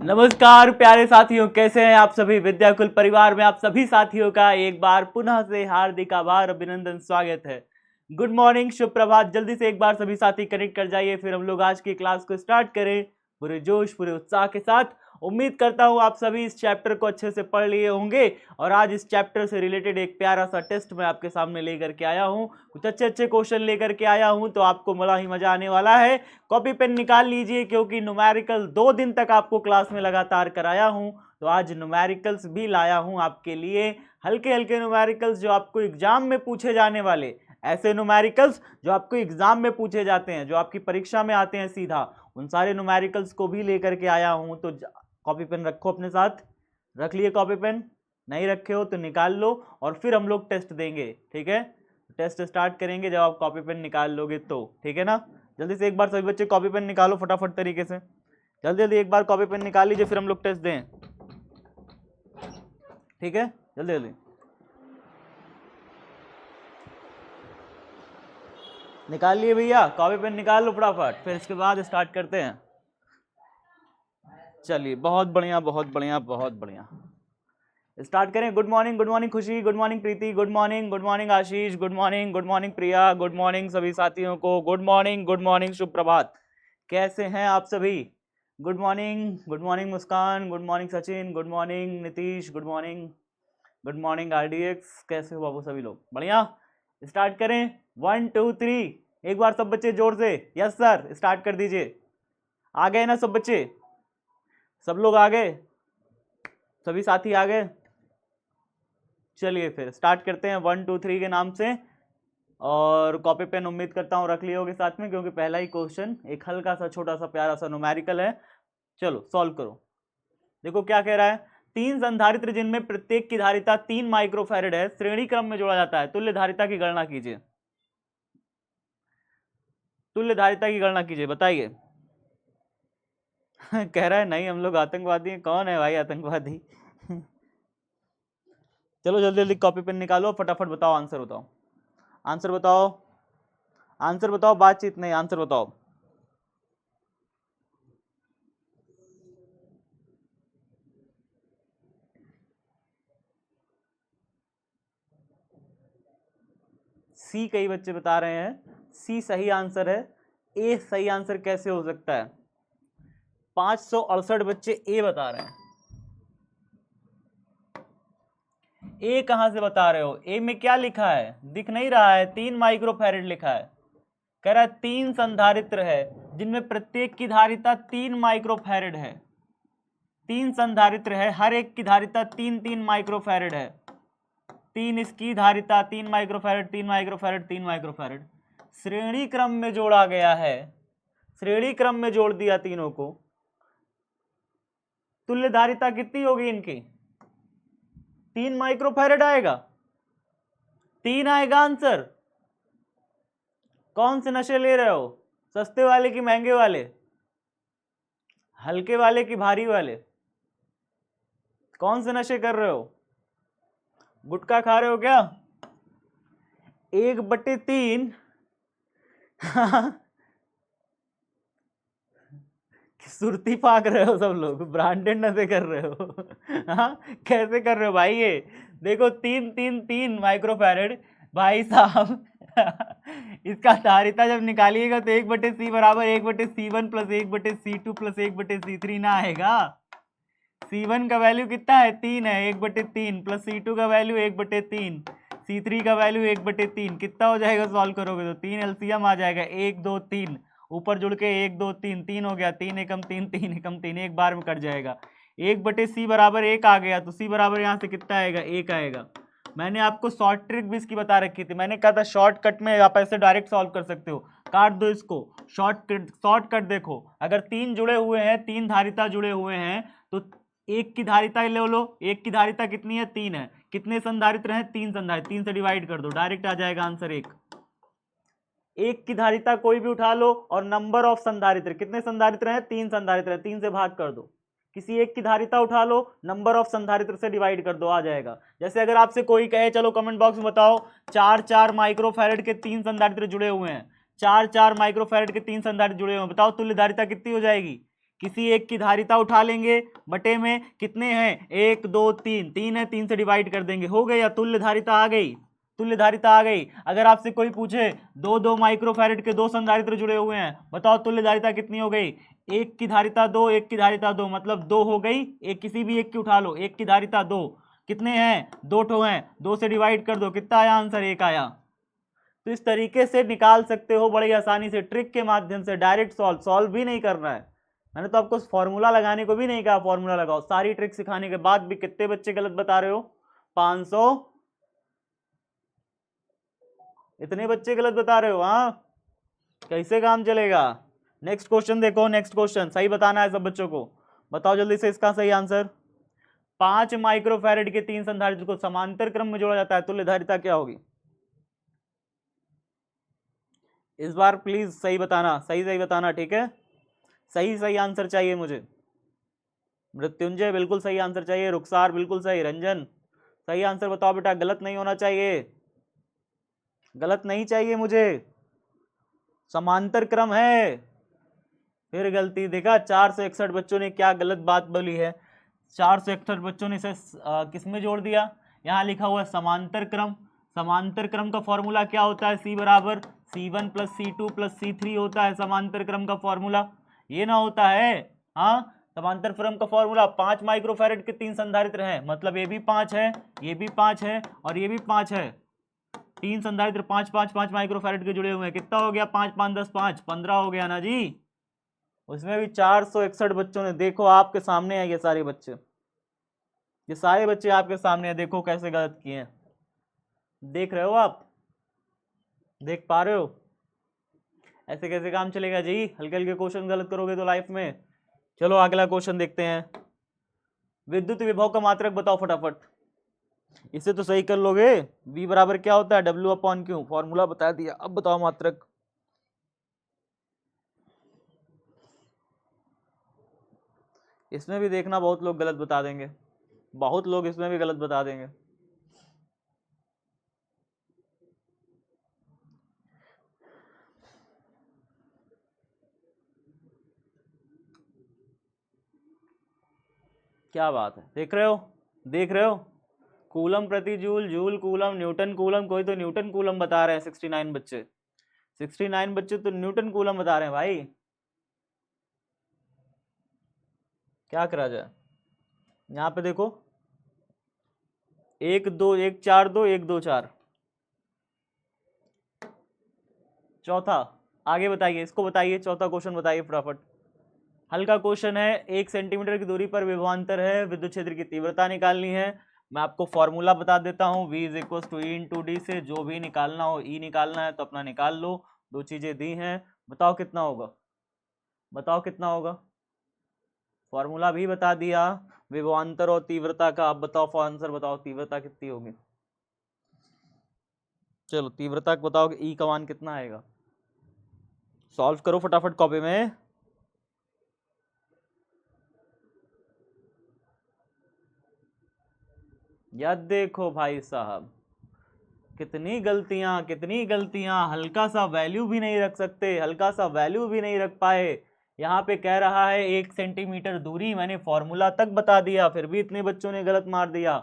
नमस्कार प्यारे साथियों, कैसे हैं आप सभी। विद्याकुल परिवार में आप सभी साथियों का एक बार पुनः से हार्दिक आभार, अभिनंदन, स्वागत है। गुड मॉर्निंग, शुभ प्रभात। जल्दी से एक बार सभी साथी कनेक्ट कर जाइए, फिर हम लोग आज की क्लास को स्टार्ट करें पूरे जोश पूरे उत्साह के साथ। उम्मीद करता हूं आप सभी इस चैप्टर को अच्छे से पढ़ लिए होंगे और आज इस चैप्टर से रिलेटेड एक प्यारा सा टेस्ट मैं आपके सामने लेकर के आया हूं। कुछ अच्छे अच्छे क्वेश्चन लेकर के आया हूं, तो आपको बड़ा ही मजा आने वाला है। कॉपी पेन निकाल लीजिए, क्योंकि न्यूमेरिकल 2 दिन तक आपको क्लास में लगातार कराया हूं, तो आज न्यूमेरिकल्स भी लाया हूं आपके लिए। हल्के हल्के न्यूमेरिकल्स जो आपको एग्जाम में पूछे जाने वाले, ऐसे न्यूमेरिकल्स जो आपको एग्जाम में पूछे जाते हैं, जो आपकी परीक्षा में आते हैं सीधा, उन सारे न्यूमेरिकल्स को भी लेकर के आया हूं। तो कॉपी पेन रखो अपने साथ। रख लिए कॉपी पेन? नहीं रखे हो तो निकाल लो और फिर हम लोग टेस्ट देंगे, ठीक है। टेस्ट स्टार्ट करेंगे जब आप कॉपी पेन निकाल लोगे तो, ठीक है ना। जल्दी से एक बार सभी बच्चे कॉपी पेन निकालो फटाफट तरीके से। जल्दी जल्दी एक बार कॉपी पेन निकाल लीजिए, फिर हम लोग टेस्ट दें, ठीक है। जल्दी जल्दी निकाल लिए भैया, कॉपी पेन निकाल लो फटाफट, फिर इसके बाद स्टार्ट करते हैं। चलिए, बहुत बढ़िया बहुत बढ़िया बहुत बढ़िया। स्टार्ट करें। गुड मॉर्निंग खुशी, गुड मॉर्निंग प्रीति, गुड मॉर्निंग आशीष, गुड मॉर्निंग प्रिया, गुड मॉर्निंग सभी साथियों को, गुड मॉर्निंग शुभ प्रभात। कैसे हैं आप सभी? Good morning Muskan, good morning Sachin, good morning Nitish, good morning RDX. कैसे हो बाबू सभी लोग? बढ़िया। स्टार्ट करें। 1 2 3। एक बार सब बच्चे जोर से यस सर स्टार्ट कर दीजिए। आ गए ना सब बच्चे? सब लोग आ गए? सभी साथी आ गए? चलिए फिर स्टार्ट करते हैं 1 2 3 के नाम से। और कॉपी पेन उम्मीद करता हूँ रख लिए होगे साथ में, क्योंकि पहला ही क्वेश्चन एक हल्का सा छोटा सा प्यारा सा न्यूमेरिकल है। चलो सॉल्व करो। देखो क्या कह रहा है। 3 संधारित्र जिनमें प्रत्येक की धारिता 3 माइक्रोफैरड है, श्रेणी क्रम में जोड़ा जाता है। तुल्य धारिता की गणना कीजिए। तुल्य धारिता की गणना कीजिए, बताइए। कह रहा है नहीं हम लोग आतंकवादी हैं। कौन है भाई आतंकवादी? चलो जल्दी जल्दी कॉपी पेन निकालो, फटाफट बताओ, आंसर बताओ, आंसर बताओ, आंसर बताओ, बातचीत नहीं, आंसर बताओ। सी कई बच्चे बता रहे हैं सी सही आंसर है। ए सही आंसर कैसे हो सकता है? 568 बच्चे ए बता रहे हैं। ए कहां से बता रहे हो? ए में क्या लिखा है? दिख नहीं रहा है? 3 माइक्रोफैरड लिखा है। कह रहा है 3 संधारित्र है जिनमें प्रत्येक की धारिता 3 माइक्रोफैरड है। 3 संधारित्र है, हर एक की धारिता 3 माइक्रोफैरड है। 3 इसकी धारिता 3 माइक्रोफैरड, 3 माइक्रोफैरड, 3 माइक्रोफैरड। श्रेणी क्रम में जोड़ा गया है, श्रेणी क्रम में जोड़ दिया तीनों को। तुल्य धारिता कितनी होगी इनकी? 3 माइक्रोफैरड आएगा। 3 आएगा आंसर। कौन से नशे ले रहे हो? सस्ते वाले कि महंगे वाले? हल्के वाले कि भारी वाले? कौन से नशे कर रहे हो? गुटखा खा रहे हो क्या? 1/3 सुरती फाक रहे हो सब लोग, ब्रांडेड नशे कर रहे हो। हाँ कैसे कर रहे हो भाई? ये देखो 3 माइक्रोफैरड भाई साहब। इसका धारिता जब निकालिएगा तो 1/c बराबर 1/c1 plus 1/c2 plus 1/c3 ना आएगा। C1 का वैल्यू कितना है? 3 है, 1/3 प्लस C2 का वैल्यू 1/3, C3 का वैल्यू 1/3। कितना हो जाएगा सॉल्व करोगे तो? 3 एलसीएम आ जाएगा, 1 2 3 ऊपर जुड़ के 1 2 3 3 हो गया, 3 एकम 3 3 एकम 3 एक बार में कट जाएगा। 1/c बराबर 1 आ गया, तो C बराबर यहाँ से कितना आएगा? 1 आएगा। मैंने आपको शॉर्ट ट्रिक भी इसकी बता रखी थी। मैंने कहा था शॉर्टकट में आप ऐसे डायरेक्ट सॉल्व कर सकते हो। काट दो इसको, शॉर्टकट देखो। अगर 3 जुड़े हुए हैं, 3 धारिता जुड़े हुए हैं, तो एक की धारिता ले लो। एक की धारिता कितनी है? 3 है। कितने संधारित्र हैं? 3 संधारित्र। 3 से डिवाइड कर दो, डायरेक्ट आ जाएगा आंसर 1। एक की धारिता कोई भी उठा लो और नंबर ऑफ संधारित्र, कितने संधारित्र हैं? 3 संधारित्र हैं, 3 से भाग कर दो। किसी एक की धारिता उठा लो, नंबर ऑफ संधारित्र से डिवाइड कर दो, आ जाएगा। जैसे अगर आपसे कोई कहे, चलो कमेंट बॉक्स में बताओ, 4 माइक्रोफैरड के 3 संधारित्र जुड़े हुए हैं, 4 माइक्रोफैरड के 3 संधारित्र जुड़े हुए हैं, बताओ तुल्य धारिता कितनी हो जाएगी? किसी एक की धारिता उठा लेंगे, बटे में कितने हैं, 1 2 3, 3 है, 3 से डिवाइड कर देंगे, हो गई या तुल्य धारिता आ गई, तुल्य धारिता आ गई। अगर आपसे कोई पूछे 2 माइक्रोफैरेड के 2 संधारित्र जुड़े हुए हैं, बताओ तुल्य धारिता कितनी हो गई, एक की धारिता 2, एक की धारिता 2, मतलब 2 हो गई, एक किसी भी एक की उठा लो, एक की धारिता 2, कितने हैं, 2 ठो हैं, 2 से डिवाइड कर दो, कितना आया आंसर, 1 आया। तो इस तरीके से निकाल सकते हो बड़ी आसानी से, ट्रिक के माध्यम से, डायरेक्ट सॉल्व भी नहीं करना है। मैंने तो आपको फॉर्मूला लगाने को भी नहीं कहा, फॉर्मूला लगाओ। सारी ट्रिक सिखाने के बाद भी कितने बच्चे गलत बता रहे हो, 500, इतने बच्चे गलत बता रहे हो, हाँ, कैसे काम चलेगा। नेक्स्ट क्वेश्चन देखो, नेक्स्ट क्वेश्चन सही बताना है सब बच्चों को, बताओ जल्दी से इसका सही आंसर। 5 माइक्रोफैरेड के 3 संधारित्र को समांतर क्रम में जोड़ा जाता है, तुल्य धारिता क्या होगी। इस बार प्लीज सही बताना, सही सही बताना, ठीक है, सही सही आंसर चाहिए मुझे। मृत्युंजय बिल्कुल सही आंसर चाहिए, रुखसार बिल्कुल सही, रंजन सही आंसर बताओ बेटा, गलत नहीं होना चाहिए, गलत नहीं चाहिए मुझे, समांतर क्रम है। फिर गलती, देखा 461 बच्चों ने क्या गलत बात बोली है, 461 बच्चों ने इसे किस में जोड़ दिया, यहाँ लिखा हुआ है समांतर क्रम। समांतर क्रम का फॉर्मूला क्या होता है, C बराबर C1 plus C2 plus C3 होता है समांतर क्रम का फॉर्मूला, ये ना होता है। हाँ, समांतर क्रम का फॉर्मूला 5 माइक्रोफैरेड के 3 संधारित्र हैं, मतलब ये भी 5 है, ये भी 5 है और ये भी 5 है, 3 संधारित्र 5 5 5 माइक्रोफैरेड के जुड़े हुए हैं, कितना हो गया, 5 5 10 5 15 हो गया ना जी। उसमें भी 461 बच्चों ने, देखो आपके सामने है ये सारे बच्चे, ये सारे बच्चे आपके सामने है, देखो कैसे गलत किए हैं, देख रहे हो आप, देख पा रहे हो। ऐसे कैसे काम चलेगा जी, हल्के हल्के क्वेश्चन गलत करोगे तो लाइफ में। चलो अगला क्वेश्चन देखते हैं, विद्युत विभव का मात्रक बताओ फटाफट, इसे तो सही कर लोगे। V बराबर क्या होता है, W/Q, फॉर्मूला बता दिया, अब बताओ मात्रक। इसमें भी देखना बहुत लोग गलत बता देंगे, बहुत लोग इसमें भी गलत बता देंगे। क्या बात है, देख रहे हो, देख रहे हो, कूलम प्रति joule, joule coulomb, Newton coulomb, कोई तो न्यूटन कूलम बता रहे हैं 69 बच्चे, 69 बच्चे तो न्यूटन कूलम बता रहे हैं भाई, क्या करा जाए। यहाँ पे देखो 1 2 1 4 2 1 2 4, चौथा आगे बताइए, इसको बताइए, चौथा क्वेश्चन बताइए फटाफट, हल्का क्वेश्चन है। 1 सेंटीमीटर की दूरी पर विभवांतर है, विद्युत क्षेत्र की तीव्रता निकालनी है। मैं आपको फॉर्मूला बता देता हूँ, V is equal to E/D से जो भी निकालना हो, E निकालना है तो अपना निकाल लो, दो चीजें दी हैं, बताओ कितना होगा, बताओ कितना होगा, फॉर्मूला भी बता दिया विभवांतर और तीव्रता का, अब बताओ आंसर बताओ, तीव्रता कितनी होगी, चलो तीव्रता बताओ कि E का मान कितना आएगा, सॉल्व करो फटाफट कॉपी में। याद देखो भाई साहब, कितनी गलतियां, कितनी गलतियां, हल्का सा वैल्यू भी नहीं रख सकते, हल्का सा वैल्यू भी नहीं रख पाए। यहाँ पे कह रहा है 1 सेंटीमीटर दूरी, मैंने फॉर्मूला तक बता दिया, फिर भी इतने बच्चों ने गलत मार दिया।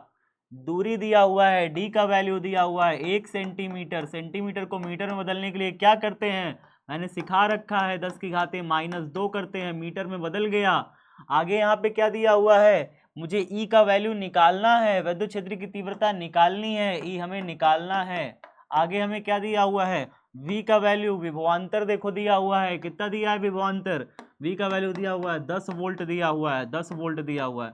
दूरी दिया हुआ है, डी का वैल्यू दिया हुआ है 1 सेंटीमीटर, सेंटीमीटर को मीटर में बदलने के लिए क्या करते हैं, मैंने सिखा रखा है, 10 की घाते -2 करते हैं, मीटर में बदल गया। आगे यहाँ पे क्या दिया हुआ है, मुझे ई का वैल्यू निकालना है, विद्युत क्षेत्र की तीव्रता निकालनी है, ई हमें निकालना है। आगे हमें क्या दिया हुआ है, V का वैल्यू, विभवांतर देखो दिया हुआ है, कितना दिया है विभवांतर, V का वैल्यू दिया हुआ है 10 वोल्ट दिया हुआ है, 10 वोल्ट दिया हुआ है।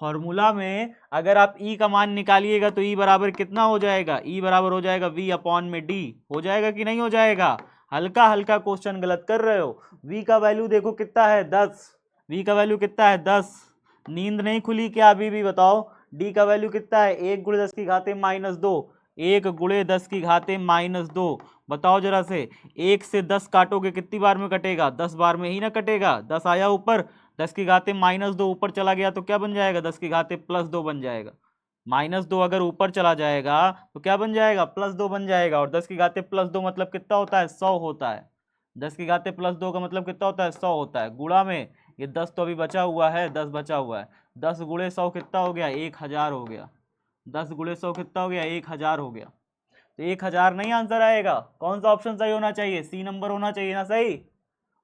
फॉर्मूला में अगर आप E का मान निकालिएगा तो E बराबर कितना हो जाएगा, E बराबर हो जाएगा V/D, हो जाएगा कि नहीं हो जाएगा। हल्का हल्का क्वेश्चन गलत कर रहे हो। V का वैल्यू देखो कितना है 10, V का वैल्यू कितना है 10, नींद नहीं खुली क्या अभी भी, बताओ। D का वैल्यू कितना है, 1 × 10 की घाते -2, 1 × 10 की घाते -2, बताओ जरा से, 1 से 10 काटोगे कितनी बार में कटेगा, 10 बार में ही ना कटेगा, 10 आया ऊपर, 10 की घाते -2 ऊपर चला गया तो क्या बन जाएगा, 10 की घाते +2 बन जाएगा। -2 अगर ऊपर चला जाएगा तो क्या बन जाएगा, +2 बन जाएगा, और 10 की घाते +2 मतलब कितना होता है, 100 होता है, 10 की घाते +2 का मतलब कितना होता है, 100 होता है। गुणा में ये 10 तो अभी बचा हुआ है, 10 बचा हुआ है। 10 गुणे 100 कितना हो गया? 1000 हो गया। 10 गुणे 100 कितना हो गया? 1000 हो गया। तो 1000 नहीं आंसर आएगा। कौन सा ऑप्शन सही होना चाहिए? सी नंबर होना चाहिए ना सही।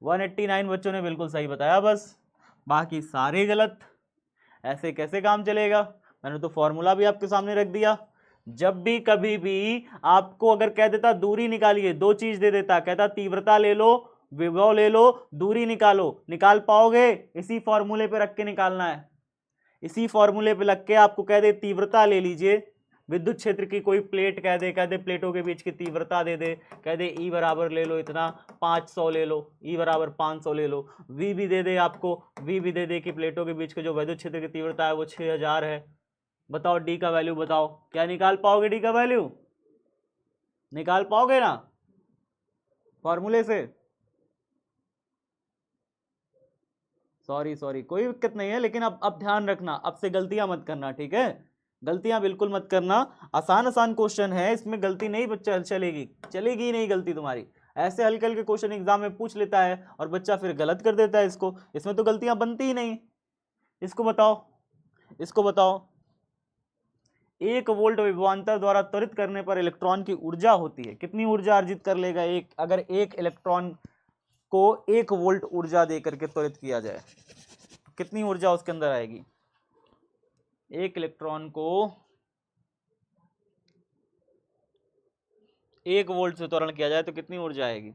189 बच्चों ने बिल्कुल सही बताया, बस बाकी सारे गलत। ऐसे कैसे काम चलेगा? मैंने तो फॉर्मूला भी आपके सामने रख दिया। जब भी कभी भी आपको अगर कह देता दूरी निकालिए, दो चीज दे देता, कहता तीव्रता ले लो, विभव ले लो, दूरी निकालो, निकाल पाओगे? इसी फॉर्मूले पे रख के निकालना है। इसी फॉर्मूले पे लग के आपको कह दे तीव्रता ले लीजिए, विद्युत क्षेत्र की कोई प्लेट कह दे प्लेटों के बीच की तीव्रता दे दे, कह दे ई बराबर ले लो इतना, 500 ले लो, ई बराबर 500 ले लो, वी भी दे दे आपको, वी भी दे दे कि प्लेटों के बीच के जो विद्युत क्षेत्र की तीव्रता है वो 6000 है। बताओ डी का वैल्यू बताओ, क्या निकाल पाओगे? डी का वैल्यू निकाल पाओगे ना फॉर्मूले से? सॉरी कोई दिक्कत नहीं है, लेकिन अब ध्यान रखना, अब से गलतियां मत करना, ठीक है? गलतियां बिल्कुल मत करना। आसान क्वेश्चन है, इसमें गलती नहीं बच्चा चलेगी नहीं गलती तुम्हारी। ऐसे हल्के हल्के क्वेश्चन एग्जाम में पूछ लेता है और बच्चा फिर गलत कर देता है इसको, इसमें तो गलतियां बनती ही नहीं। इसको बताओ 1 वोल्ट विभवांतर द्वारा त्वरित करने पर इलेक्ट्रॉन की ऊर्जा होती है, कितनी ऊर्जा अर्जित कर लेगा अगर एक इलेक्ट्रॉन को 1 वोल्ट ऊर्जा दे करके त्वरित किया जाए, कितनी ऊर्जा उसके अंदर आएगी? एक इलेक्ट्रॉन को 1 वोल्ट से त्वरण किया जाए तो कितनी ऊर्जा आएगी?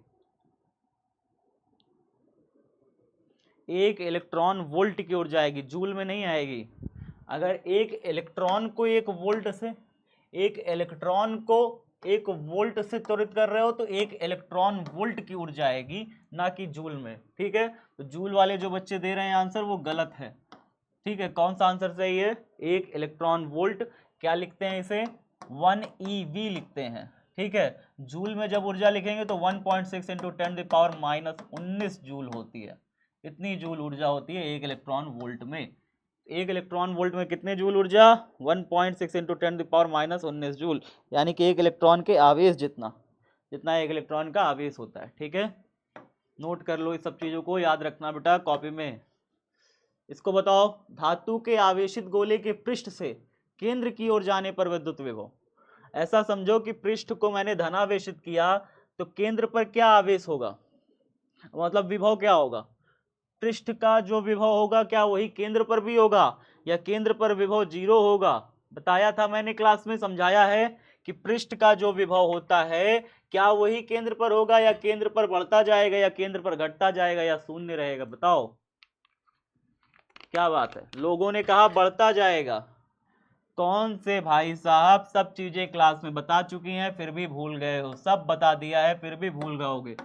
1 इलेक्ट्रॉन वोल्ट की ऊर्जा आएगी, जूल में नहीं आएगी। अगर एक इलेक्ट्रॉन को 1 वोल्ट से त्वरित कर रहे हो तो 1 इलेक्ट्रॉन वोल्ट की ऊर्जा आएगी, ना कि जूल में, ठीक है? तो जूल वाले जो बच्चे दे रहे हैं आंसर वो गलत है, ठीक है? कौन सा आंसर सही है? 1 इलेक्ट्रॉन वोल्ट। क्या लिखते हैं इसे? 1 eV लिखते हैं, ठीक है? जूल में जब ऊर्जा लिखेंगे तो 1.6 इंटू 10⁻⁻19 जूल होती है। इतनी जूल ऊर्जा होती है 1 इलेक्ट्रॉन वोल्ट में। 1 इलेक्ट्रॉन वोल्ट में कितने जूल ऊर्जा? 1.6 इंटू 10⁻⁻19 जूल, यानी कि 1 इलेक्ट्रॉन के आवेश जितना 1 इलेक्ट्रॉन का आवेश होता है, ठीक है? नोट कर लो, इस सब चीजों को याद रखना बेटा कॉपी में। इसको बताओ, धातु के आवेशित गोले के पृष्ठ से केंद्र की ओर जाने पर विद्युत विभव। ऐसा समझो कि पृष्ठ को मैंने धनावेशित किया तो केंद्र पर क्या आवेश होगा, मतलब विभव क्या होगा? पृष्ठ का जो विभव होगा क्या वही केंद्र पर भी होगा, या केंद्र पर विभव 0 होगा? बताया था मैंने, क्लास में समझाया है कि पृष्ठ का जो विभव होता है क्या वही केंद्र पर होगा, या केंद्र पर बढ़ता जाएगा, या केंद्र पर घटता जाएगा, या शून्य रहेगा? बताओ क्या बात है? लोगों ने कहा बढ़ता जाएगा। कौन से भाई साहब सब चीजें क्लास में बता चुकी हैं फिर भी भूल गए हो? सब बता दिया है फिर भी भूल जाओगे।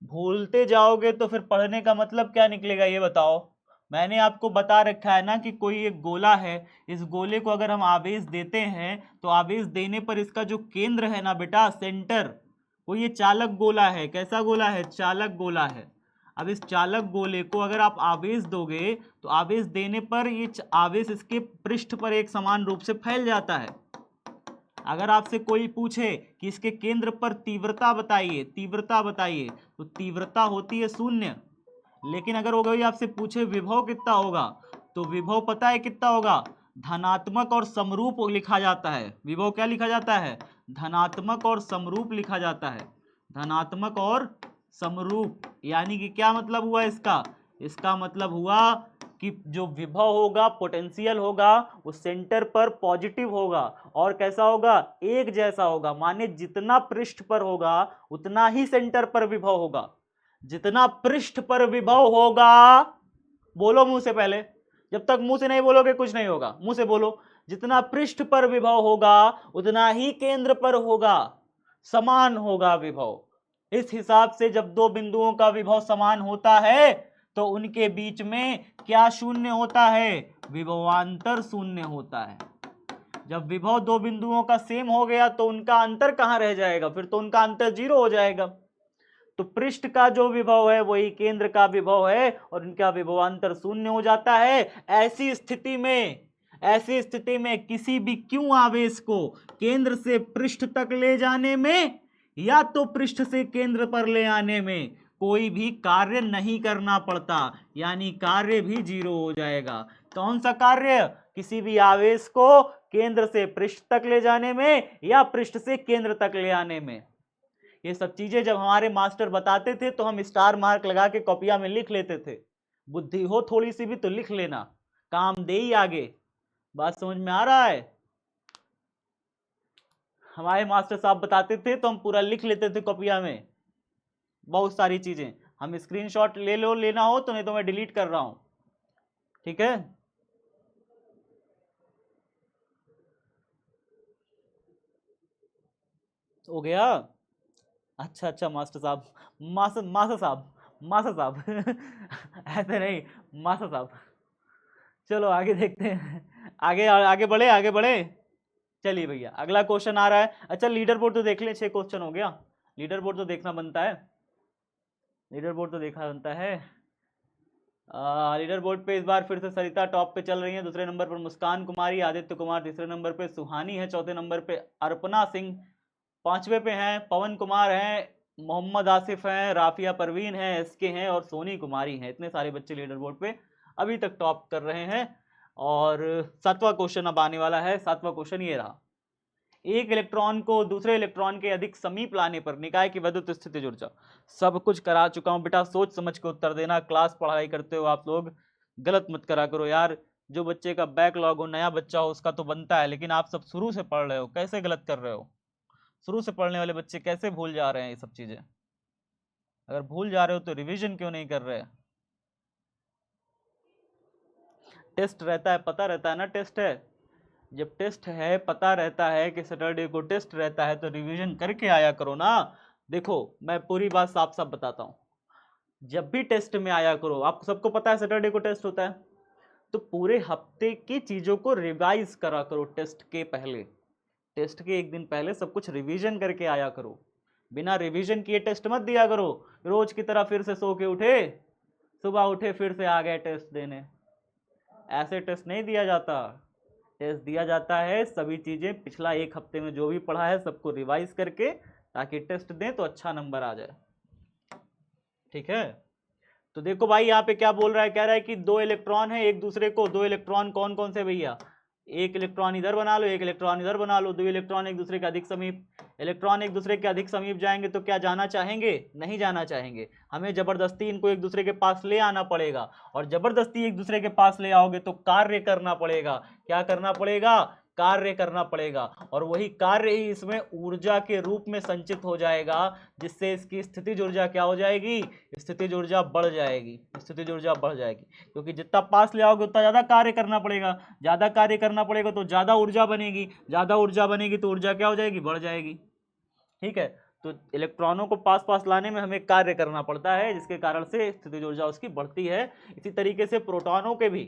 भूलते जाओगे तो फिर पढ़ने का मतलब क्या निकलेगा ये बताओ? मैंने आपको बता रखा है ना कि कोई एक गोला है, इस गोले को अगर हम आवेश देते हैं तो आवेश देने पर इसका जो केंद्र है ना बेटा, सेंटर, वो ये चालक गोला है। कैसा गोला है? चालक गोला है। अब इस चालक गोले को अगर आप आवेश दोगे तो आवेश देने पर ये आवेश इसके पृष्ठ पर एक समान रूप से फैल जाता है। अगर आपसे कोई पूछे कि इसके केंद्र पर तीव्रता बताइए तो तीव्रता होती है 0। लेकिन अगर वो कोई आपसे पूछे विभव कितना होगा तो विभव पता है कितना होगा? धनात्मक और समरूप लिखा जाता है। विभव क्या लिखा जाता है? धनात्मक और समरूप लिखा जाता है। धनात्मक और समरूप, यानी कि क्या मतलब हुआ इसका मतलब हुआ कि जो विभव होगा, पोटेंशियल होगा, वो सेंटर पर पॉजिटिव होगा और कैसा होगा? एक जैसा होगा। माने जितना पृष्ठ पर होगा उतना ही सेंटर पर विभव होगा। जितना पृष्ठ पर विभव होगा, बोलो मुंह से पहले, जब तक मुंह से नहीं बोलोगे कुछ नहीं होगा, मुंह से बोलो। जितना पृष्ठ पर विभव होगा उतना ही केंद्र पर होगा, समान होगा विभव। इस हिसाब से जब दो बिंदुओं का विभव समान होता है तो उनके बीच में क्या शून्य होता है? विभवांतर शून्य होता है। जब विभव दो बिंदुओं का सेम हो गया तो उनका अंतर कहां रह जाएगा? फिर तो उनका अंतर 0 हो जाएगा। तो पृष्ठ का जो विभव है वही केंद्र का विभव है और इनका विभवांतर 0 हो जाता है। ऐसी स्थिति में किसी भी क्यू आवेश को केंद्र से पृष्ठ तक ले जाने में या तो पृष्ठ से केंद्र पर ले आने में कोई भी कार्य नहीं करना पड़ता, यानी कार्य भी जीरो हो जाएगा। कौन सा कार्य? किसी भी आवेश को केंद्र से पृष्ठ तक ले जाने में या पृष्ठ से केंद्र तक ले आने में। ये सब चीजें जब हमारे मास्टर बताते थे तो हम स्टार मार्क लगा के कॉपिया में लिख लेते थे। बुद्धि हो थोड़ी सी भी तो लिख लेना, काम दे ही आगे। बात समझ में आ रहा है? हमारे मास्टर साहब बताते थे तो हम पूरा लिख लेते थे कॉपिया में, बहुत सारी चीजें। हम स्क्रीनशॉट ले लो, लेना हो तो, नहीं तो मैं डिलीट कर रहा हूं, ठीक है। हो गया? अच्छा अच्छा मास्टर साहब, मास्टर साहब, मास्टर साहब ऐसे नहीं, मास्टर साहब। चलो आगे देखते हैं, आगे आगे बढ़े, आगे बढ़े। चलिए भैया अगला क्वेश्चन आ रहा है। अच्छा लीडर बोर्ड तो देख ले, 6 क्वेश्चन हो गया। लीडर बोर्ड तो देखना बनता है, लीडर बोर्ड तो देखना बनता है। लीडर बोर्ड पे इस बार फिर से सरिता टॉप पे चल रही है, दूसरे नंबर पर मुस्कान कुमारी, आदित्य कुमार तीसरे नंबर पे, सुहानी है चौथे नंबर पे, अर्पणा सिंह पांचवे पे हैं, पवन कुमार हैं, मोहम्मद आसिफ हैं, राफिया परवीन हैं, एसके हैं और सोनी कुमारी हैं। इतने सारे बच्चे लीडर बोर्ड पे अभी तक टॉप कर रहे हैं। और 7वां क्वेश्चन अब आने वाला है। 7वां क्वेश्चन ये रहा, एक इलेक्ट्रॉन को दूसरे इलेक्ट्रॉन के अधिक समीप लाने पर निकाय की विद्युत स्थितिज ऊर्जा। सब कुछ करा चुका हूं बेटा, सोच समझ के उत्तर देना। क्लास पढ़ाई करते हो आप लोग, गलत मत करा करो यार। जो बच्चे का बैकलॉग हो, नया बच्चा हो, उसका तो बनता है, लेकिन आप सब शुरू से पढ़ रहे हो, कैसे गलत कर रहे हो? शुरू से पढ़ने वाले बच्चे कैसे भूल जा रहे हैं ये सब चीजें? अगर भूल जा रहे हो तो रिवीजन क्यों नहीं कर रहे? टेस्ट रहता है, पता रहता है ना टेस्ट है। जब टेस्ट है, पता रहता है कि सैटरडे को टेस्ट रहता है, तो रिवीजन करके आया करो ना। देखो मैं पूरी बात साफ साफ बताता हूँ, जब भी टेस्ट में आया करो, आपको सबको पता है सैटरडे को टेस्ट होता है, तो पूरे हफ्ते की चीजों को रिवाइज करा करो। टेस्ट के पहले, टेस्ट के एक दिन पहले सब कुछ रिवीजन करके आया करो। बिना रिवीजन किए टेस्ट मत दिया करो। रोज की तरह फिर से सो के उठे, सुबह उठे फिर से आ गए टेस्ट देने, ऐसे टेस्ट नहीं दिया जाता। टेस्ट दिया जाता है सभी चीजें पिछला एक हफ्ते में जो भी पढ़ा है सबको रिवाइज करके, ताकि टेस्ट दें तो अच्छा नंबर आ जाए, ठीक है। तो देखो भाई यहाँ पे क्या बोल रहा है, कह रहा है कि दो इलेक्ट्रॉन है एक दूसरे को, दो इलेक्ट्रॉन कौन कौन से भैया? एक इलेक्ट्रॉन इधर बना लो, एक इलेक्ट्रॉन इधर बना लो, दो इलेक्ट्रॉन एक दूसरे के अधिक समीप। इलेक्ट्रॉन एक दूसरे के अधिक समीप जाएंगे तो क्या जाना चाहेंगे? नहीं जाना चाहेंगे। हमें जबरदस्ती इनको एक दूसरे के पास ले आना पड़ेगा, और जबरदस्ती एक दूसरे के पास ले आओगे तो कार्य करना पड़ेगा। क्या करना पड़ेगा? कार्य करना पड़ेगा, और वही कार्य ही इसमें ऊर्जा के रूप में संचित हो जाएगा, जिससे इसकी स्थितिज ऊर्जा क्या हो जाएगी? स्थितिज ऊर्जा बढ़ जाएगी, स्थितिज ऊर्जा बढ़ जाएगी। क्योंकि जितना पास ले आओगे उतना ज्यादा कार्य करना पड़ेगा, ज्यादा कार्य करना पड़ेगा तो ज्यादा ऊर्जा बनेगी, ज्यादा ऊर्जा बनेगी तो ऊर्जा क्या हो जाएगी? बढ़ जाएगी, ठीक है। तो इलेक्ट्रॉनों को पास पास लाने में हमें कार्य करना पड़ता है, जिसके कारण से स्थितिज ऊर्जा उसकी बढ़ती है। इसी तरीके से प्रोटॉनों के भी,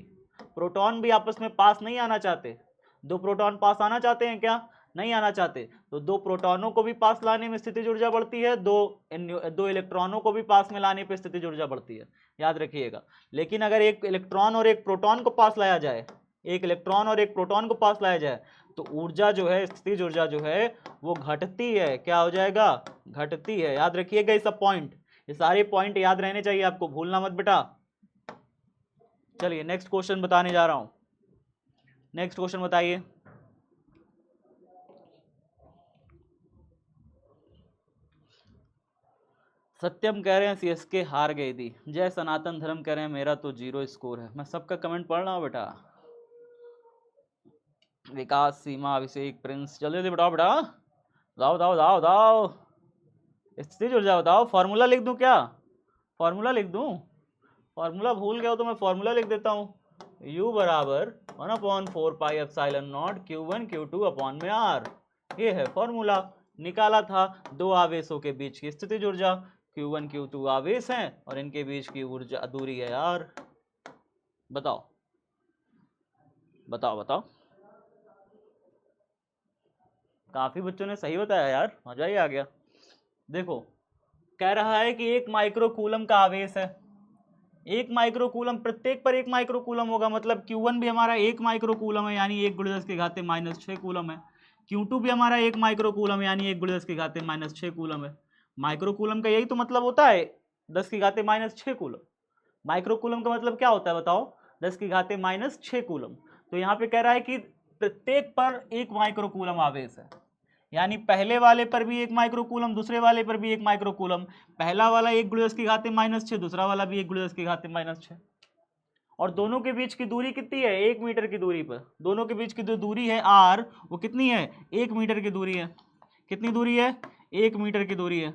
प्रोटॉन भी आपस में पास नहीं आना चाहते। दो प्रोटॉन पास आना चाहते हैं क्या? नहीं आना चाहते। तो दो प्रोटॉनों को भी पास लाने में स्थितिज ऊर्जा बढ़ती है, दो इलेक्ट्रॉनों को भी पास में लाने पे स्थितिज ऊर्जा बढ़ती है, याद रखिएगा। लेकिन अगर एक इलेक्ट्रॉन और एक प्रोटॉन को पास लाया जाए, एक इलेक्ट्रॉन और एक प्रोटॉन को पास लाया जाए, तो ऊर्जा जो है, स्थितिज ऊर्जा जो है वो घटती है। क्या हो जाएगा? घटती है। याद रखिएगा ये सब पॉइंट, ये सारे पॉइंट याद रहने चाहिए आपको, भूलना मत बेटा। चलिए नेक्स्ट क्वेश्चन बताने जा रहा हूं। नेक्स्ट क्वेश्चन बताइए। सत्यम कह रहे हैं सीएसके हार गई थी। जय सनातन धर्म कह रहे हैं मेरा तो 0 स्कोर है। मैं सबका कमेंट पढ़ रहा हूं बेटा। विकास, सीमा, अभिषेक, प्रिंस, जल्दी बताओ बेटा, दाओ दाओ दाओ दाओ। स्थिति जुड़ जाओ, बताओ। फॉर्मूला लिख दूं क्या? फॉर्मूला लिख दूं? फॉर्मूला भूल गया हो तो मैं फॉर्मूला लिख देता हूं। U बराबर 1/4 pi epsilon not Q1 Q2 upon में R। ये है फॉर्मूला। निकाला था दो आवेशों के बीच की स्थितिज ऊर्जा। Q1 Q2 आवेश हैं और इनके बीच की ऊर्जा दूरी है R। बताओ बताओ बताओ। काफी बच्चों ने सही बताया यार, मजा ही आ गया। देखो कह रहा है कि 1 माइक्रोकूलम का आवेश है। 1 माइक्रोकूलम, प्रत्येक पर 1 माइक्रोकूलम होगा, मतलब Q1 भी हमारा 1 माइक्रोकूलम है, यानी 1×10⁻⁻6 कूलम है। Q2 भी हमारा 1 माइक्रोकूलम यानी 1×10⁻⁻6 कूलम है। माइक्रोकूलम का यही तो मतलब होता है। 10 की घाते माइनस 6 कूलम। माइक्रो कूलम का मतलब क्या होता है बताओ, 10 की घाते माइनस 6 कूलम। तो यहाँ पे कह रहा है कि प्रत्येक पर 1 माइक्रो कूलम आवेश है, यानी पहले वाले पर भी 1 माइक्रो कूलम, दूसरे वाले पर भी 1 माइक्रो कूलम। पहला वाला 1 × 10 की घाते माइनस 6, दूसरा वाला भी 1 × 10 की घाते माइनस 6। और दोनों के बीच की दूरी कितनी है, 1 मीटर की दूरी पर। दोनों के बीच की जो दूरी है r, वो कितनी है, 1 मीटर की दूरी है। कितनी दूरी है, 1 मीटर की दूरी है।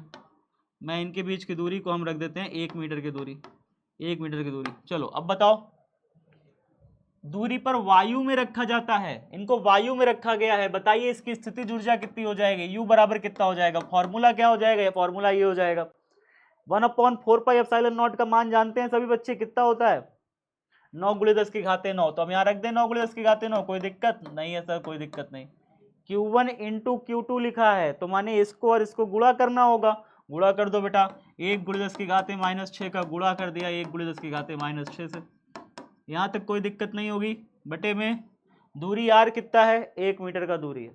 मैं इनके बीच की दूरी को हम रख देते हैं 1 मीटर की दूरी, 1 मीटर की दूरी। चलो अब बताओ, दूरी पर वायु में रखा जाता है, इनको वायु में रखा गया है। बताइए इसकी स्थितिज ऊर्जा कितनी हो जाएगी, U बराबर कितना हो जाएगा, फॉर्मूला क्या हो जाएगा, फॉर्मूला ये हो जाएगा 1/4πε0 का मान जानते हैं सभी बच्चे, कितना होता है, 9 × 10 की घाते 9। तो हम यहाँ रख दें 9 × 10 की घाते 9, कोई दिक्कत नहीं है सर, कोई दिक्कत नहीं। Q1 × Q2 लिखा है, तो माने इसको और इसको गुणा करना होगा। गुणा कर दो बेटा, 1 × 10 की घाते माइनस 6 का गुणा कर दिया 1 × 10 की घाते माइनस 6 से। यहाँ तक कोई दिक्कत नहीं होगी। बटे में दूरी r कितना है, 1 मीटर का दूरी है,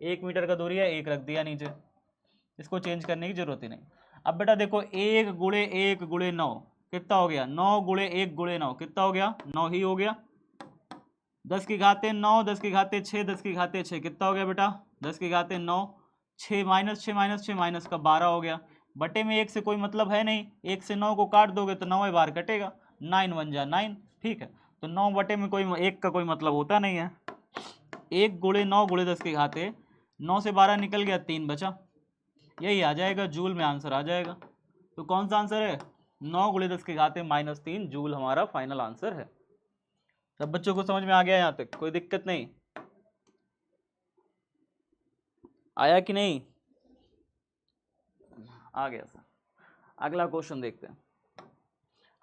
1 मीटर का दूरी है, 1 रख दिया नीचे, इसको चेंज करने की जरूरत ही नहीं। अब बेटा देखो 1 × 1 × 9 कितना हो गया, 9 × 1 × 9 कितना हो गया, 9 ही हो गया। 10 की घाते 9, 10 की घाते 6, 10 की घाते 6 कितना हो गया बेटा, 10 की घाते 9, 6 माइनस 6 माइनस 6 माइनस का 12 हो गया। बटे में 1 से कोई मतलब है नहीं, 1 से 9 को काट दोगे तो 9 बार कटेगा, 9 × 1 = 9, ठीक है। तो 9 बटे में कोई 1 का कोई मतलब होता नहीं है। 1 × 9 × 10 की घाते 9 से 12 निकल गया, 3 बचा, यही आ जाएगा जूल में आंसर आ जाएगा। तो कौन सा आंसर है, 9 × 10 की घाते -3 जूल हमारा फाइनल आंसर है। सब बच्चों को समझ में आ गया, यहाँ तक कोई दिक्कत नहीं, आया कि नहीं, आ गया सर। अगला क्वेश्चन देखते हैं।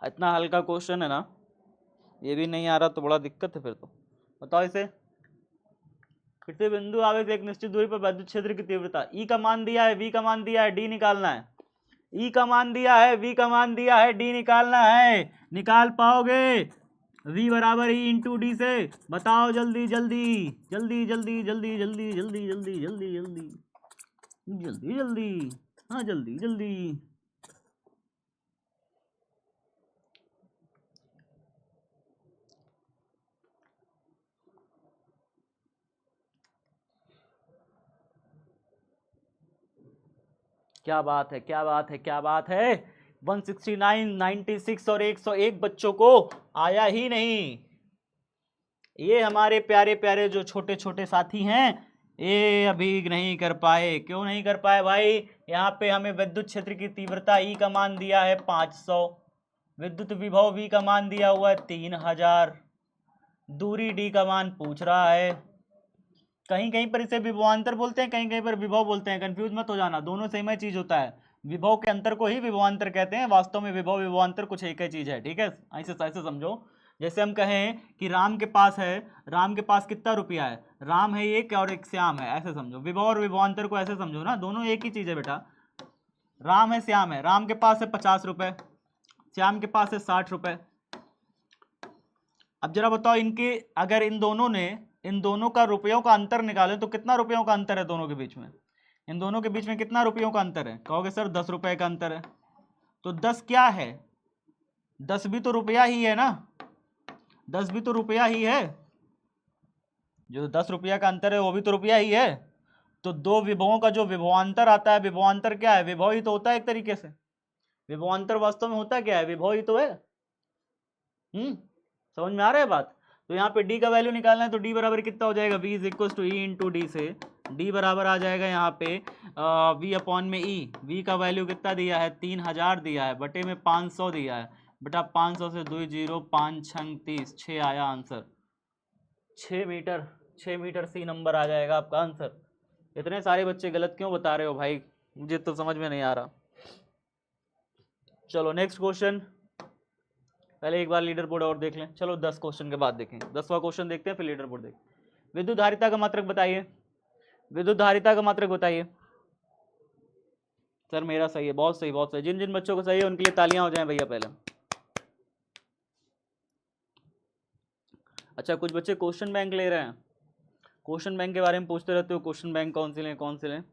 इतना हल्का क्वेश्चन है ना, ये भी नहीं आ रहा तो बड़ा दिक्कत है फिर तो। बताओ इसे, किसी बिंदु आवेश एक निश्चित दूरी पर विद्युत क्षेत्र की तीव्रता, ई का मान दिया है, वी का मान दिया है, डी निकालना है। ई का मान दिया है, वी का मान दिया है, डी निकालना है। निकाल पाओगे, v बराबर ई इंटू डी से, बताओ जल्दी जल्दी जल्दी जल्दी जल्दी जल्दी जल्दी जल्दी जल्दी जल्दी जल्दी जल्दी, हाँ जल्दी जल्दी। क्या बात है, क्या बात है, क्या बात है। 169, 96 और 101 बच्चों को आया ही नहीं। ये हमारे प्यारे प्यारे जो छोटे छोटे साथी हैं, ये अभी नहीं कर पाए। क्यों नहीं कर पाए भाई, यहाँ पे हमें विद्युत क्षेत्र की तीव्रता ई का मान दिया है 500, विद्युत विभव वी का मान दिया हुआ है 3000, दूरी डी का मान पूछ रहा है। कहीं कहीं पर इसे विभवांतर बोलते हैं, कहीं कहीं पर विभव बोलते हैं, कंफ्यूज मत हो जाना, दोनों सेम ही चीज होता है। विभव के अंतर को ही विभवांतर कहते हैं, वास्तव में विभव विभवांतर कुछ एक ही चीज है, ठीक है। ऐसे ऐसे समझो, जैसे हम कहें कि राम के पास है, राम के पास कितना रुपया है, राम है एक और एक श्याम है, ऐसे समझो। विभव और विभवांतर को ऐसे समझो ना, दोनों एक ही चीज है बेटा। राम है श्याम है, राम के पास है 50 रुपए, श्याम के पास है 60 रुपए। अब जरा बताओ, इनके अगर इन दोनों का रुपयों का अंतर निकालें तो कितना रुपयों का अंतर है दोनों के बीच में, इन दोनों के बीच में कितना रुपयों का अंतर है, कहोगे सर 10 रुपए का अंतर है। तो 10 क्या है, 10 भी तो रुपया ही है ना, 10 भी तो रुपया ही है, जो 10 रुपया का अंतर है वो भी तो रुपया ही है। तो दो विभवों का जो विभवांतर आता है, विभवांतर क्या है, विभव ही तो होता है एक तरीके से। विभवांतर वास्तव में होता क्या है, विभव ही तो है। समझ में आ रहा है बात। तो यहाँ पे d का वैल्यू निकालना है, तो d बराबर कितना हो जाएगा, v is equal to e into d से d बराबर आ जाएगा यहाँ पे v अपॉन में e। v का वैल्यू कितना दिया है, 3000 दिया है, बटे में 500 दिया है बेटा, 500 से 2 0 5 6 30, 6 आया answer, 6 metre, 6 metre C number आ जाएगा आपका आंसर। इतने सारे बच्चे गलत क्यों बता रहे हो भाई, मुझे तो समझ में नहीं आ रहा। चलो नेक्स्ट क्वेश्चन, पहले एक बार लीडर बोर्ड और देख लें। चलो 10 क्वेश्चन के बाद देखें, 10वां क्वेश्चन देखते हैं फिर लीडर बोर्ड देखें। विद्युत धारिता का मात्रक बताइए, विद्युत धारिता का मात्रक बताइए। सर मेरा सही है, बहुत सही बहुत सही, जिन जिन बच्चों को सही है उनके लिए तालियां हो जाएं भैया पहले। अच्छा कुछ बच्चे क्वेश्चन बैंक ले रहे हैं, क्वेश्चन बैंक के बारे में पूछते रहते हो, क्वेश्चन बैंक कौन से लें कौन से लें।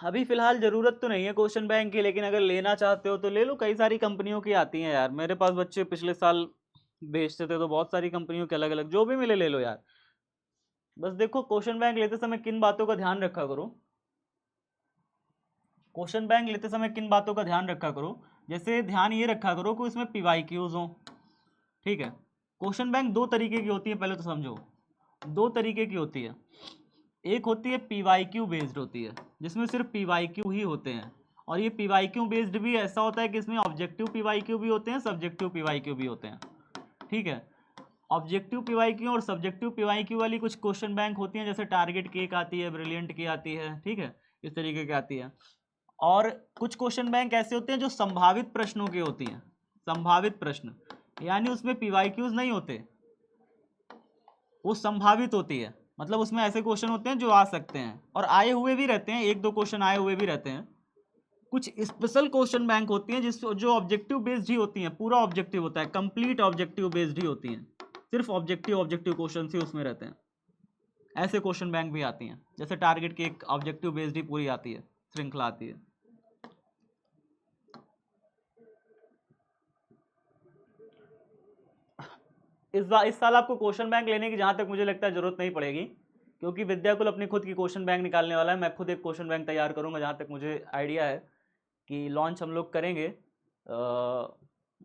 अभी फिलहाल जरूरत तो नहीं है क्वेश्चन बैंक की, लेकिन अगर लेना चाहते हो तो ले लो, कई सारी कंपनियों की आती हैं यार। मेरे पास बच्चे पिछले साल बेचते थे तो बहुत सारी कंपनियों के अलग अलग, जो भी मिले ले लो यार। बस देखो क्वेश्चन बैंक लेते समय किन बातों का ध्यान रखा करो, क्वेश्चन बैंक लेते समय किन बातों का ध्यान रखा करो। जैसे ध्यान ये रखा करो कि उसमें पीवाईक्यूज हो, ठीक है। क्वेश्चन बैंक दो तरीके की होती है, पहले तो समझो, दो तरीके की होती है। एक होती है पीवाईक्यू बेस्ड होती है, जिसमें सिर्फ पीवाईक्यू ही होते हैं। और ये पीवाईक्यू बेस्ड भी ऐसा होता है कि इसमें ऑब्जेक्टिव पीवाईक्यू भी होते हैं, सब्जेक्टिव पीवाईक्यू भी होते हैं, ठीक है। ऑब्जेक्टिव पीवाईक्यू और सब्जेक्टिव पीवाईक्यू वाली कुछ क्वेश्चन बैंक होती हैं, जैसे टारगेट केक आती है, ब्रिलियंट की आती है, ठीक है, इस तरीके की आती है। और कुछ क्वेश्चन बैंक ऐसे होते हैं जो संभावित प्रश्नों के होती हैं, संभावित प्रश्न, यानी उसमें पीवाईक्यूज नहीं होते, वो संभावित होती है। मतलब उसमें ऐसे क्वेश्चन होते हैं जो आ सकते हैं और आए हुए भी रहते हैं, एक दो क्वेश्चन आए हुए भी रहते हैं। कुछ स्पेशल क्वेश्चन बैंक होती हैं जिस जो ऑब्जेक्टिव बेस्ड ही होती हैं, पूरा ऑब्जेक्टिव होता है, कंप्लीट ऑब्जेक्टिव बेस्ड ही होती हैं, सिर्फ ऑब्जेक्टिव क्वेश्चन ही उसमें रहते हैं। ऐसे क्वेश्चन बैंक भी आती हैं, जैसे टारगेट की एक ऑब्जेक्टिव बेस्ड ही पूरी आती है, श्रृंखला आती है। इस साल आपको क्वेश्चन बैंक लेने की जहां तक मुझे लगता है जरूरत नहीं पड़ेगी, क्योंकि विद्याकुल अपनी खुद की क्वेश्चन बैंक निकालने वाला है। मैं खुद एक क्वेश्चन बैंक तैयार करूंगा, जहां तक मुझे आइडिया है कि लॉन्च हम लोग करेंगे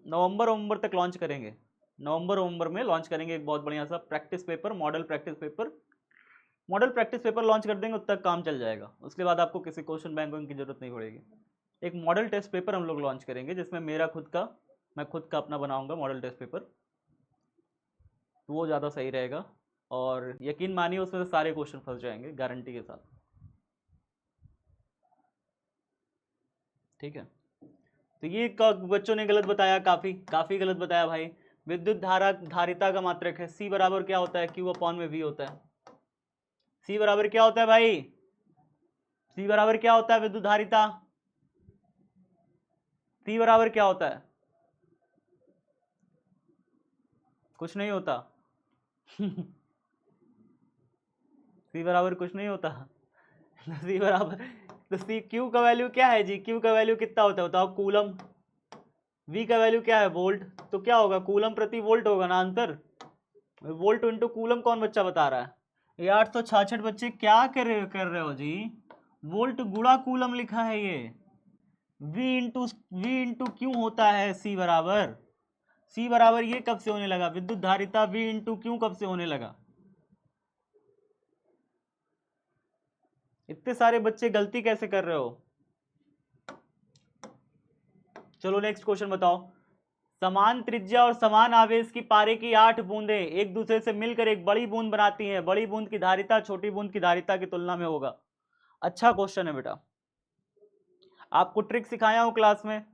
नवंबर तक लॉन्च करेंगे। नवंबर में लॉन्च करेंगे एक बहुत बढ़िया सा practice paper, model practice paper launch कर देंगे, उस तक काम चल जाएगा। उसके बाद आपको किसी क्वेश्चन बैंक की जरूरत नहीं पड़ेगी। एक मॉडल टेस्ट पेपर हम लोग लॉन्च करेंगे, जिसमें मैं खुद का अपना बनाऊंगा मॉडल टेस्ट पेपर, तो वो ज़्यादा सही रहेगा। और यकीन मानिए उसमें से सारे क्वेश्चन फंस जाएंगे गारंटी के साथ, ठीक है। तो ये बच्चों ने गलत बताया, काफ़ी गलत बताया भाई। विद्युत धारिता का मात्रक है सी बराबर क्या होता है, क्यू अपॉन में वी होता है। सी बराबर क्या होता है भाई, सी बराबर क्या होता है विद्युत धारिता, सी बराबर क्या होता है, कुछ नहीं होता। सी बराबर कुछ नहीं होता। सी बराबर, तो सी क्यू का वैल्यू क्या है जी, क्यू का वैल्यू कितना होता है बताओ, कूलम। वी का वैल्यू क्या है, वोल्ट, तो क्या होगा, कूलम प्रति वोल्ट होगा ना आंसर। वोल्ट इंटू कूलम कौन बच्चा बता रहा है, ये 866 बच्चे क्या कर रहे हो जी, वोल्ट गुणा कूलम लिखा है ये। वी इंटू क्यू होता है सी बराबर ये कब से होने लगा, विद्युत धारिता वी इंटू क्यू कब से होने लगा। इतने सारे बच्चे गलती कैसे कर रहे हो। चलो नेक्स्ट क्वेश्चन बताओ। समान त्रिज्या और समान आवेश की पारे की 8 बूंदें एक दूसरे से मिलकर एक बड़ी बूंद बनाती हैं, बड़ी बूंद की धारिता छोटी बूंद की धारिता की तुलना में होगा। अच्छा क्वेश्चन है बेटा, आपको ट्रिक सिखाया हूं क्लास में,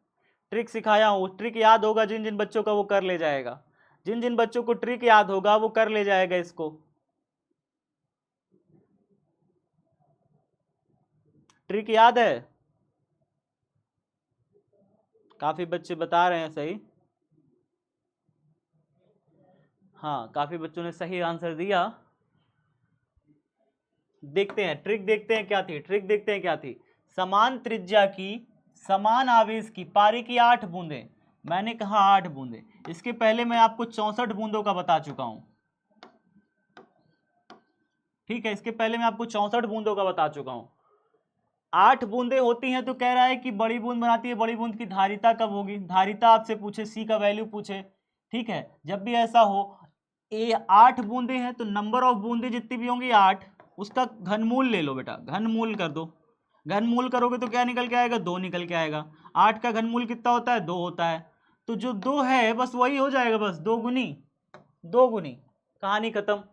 ट्रिक सिखाया हूं, ट्रिक याद होगा जिन जिन बच्चों का वो कर ले जाएगा, जिन जिन बच्चों को ट्रिक याद होगा वो कर ले जाएगा इसको। ट्रिक याद है, काफी बच्चे बता रहे हैं सही, हाँ काफी बच्चों ने सही आंसर दिया। देखते हैं ट्रिक, देखते हैं क्या थी, ट्रिक देखते हैं क्या थी। समान त्रिज्या की समान आवेश की पारे की 8 बूंदें, मैंने कहा 8 बूंदें, इसके पहले मैं आपको 64 बूंदों का बता चुका हूं, ठीक है, इसके पहले मैं आपको 64 बूंदों का बता चुका हूं। 8 बूंदें होती हैं तो कह रहा है कि बड़ी बूंद बनाती है, बड़ी बूंद की धारिता कब होगी, धारिता आपसे पूछे, सी का वैल्यू पूछे, ठीक है। जब भी ऐसा हो, ये 8 बूंदें हैं तो नंबर ऑफ बूंदें जितनी भी होंगी 8, उसका घनमूल ले लो बेटा, घनमूल कर दो। घनमूल करोगे तो क्या निकल के आएगा, 2 निकल के आएगा। 8 का घनमूल कितना होता है, 2 होता है, तो जो 2 है बस वही हो जाएगा, बस 2 गुनी, 2 गुनी, कहानी खत्म।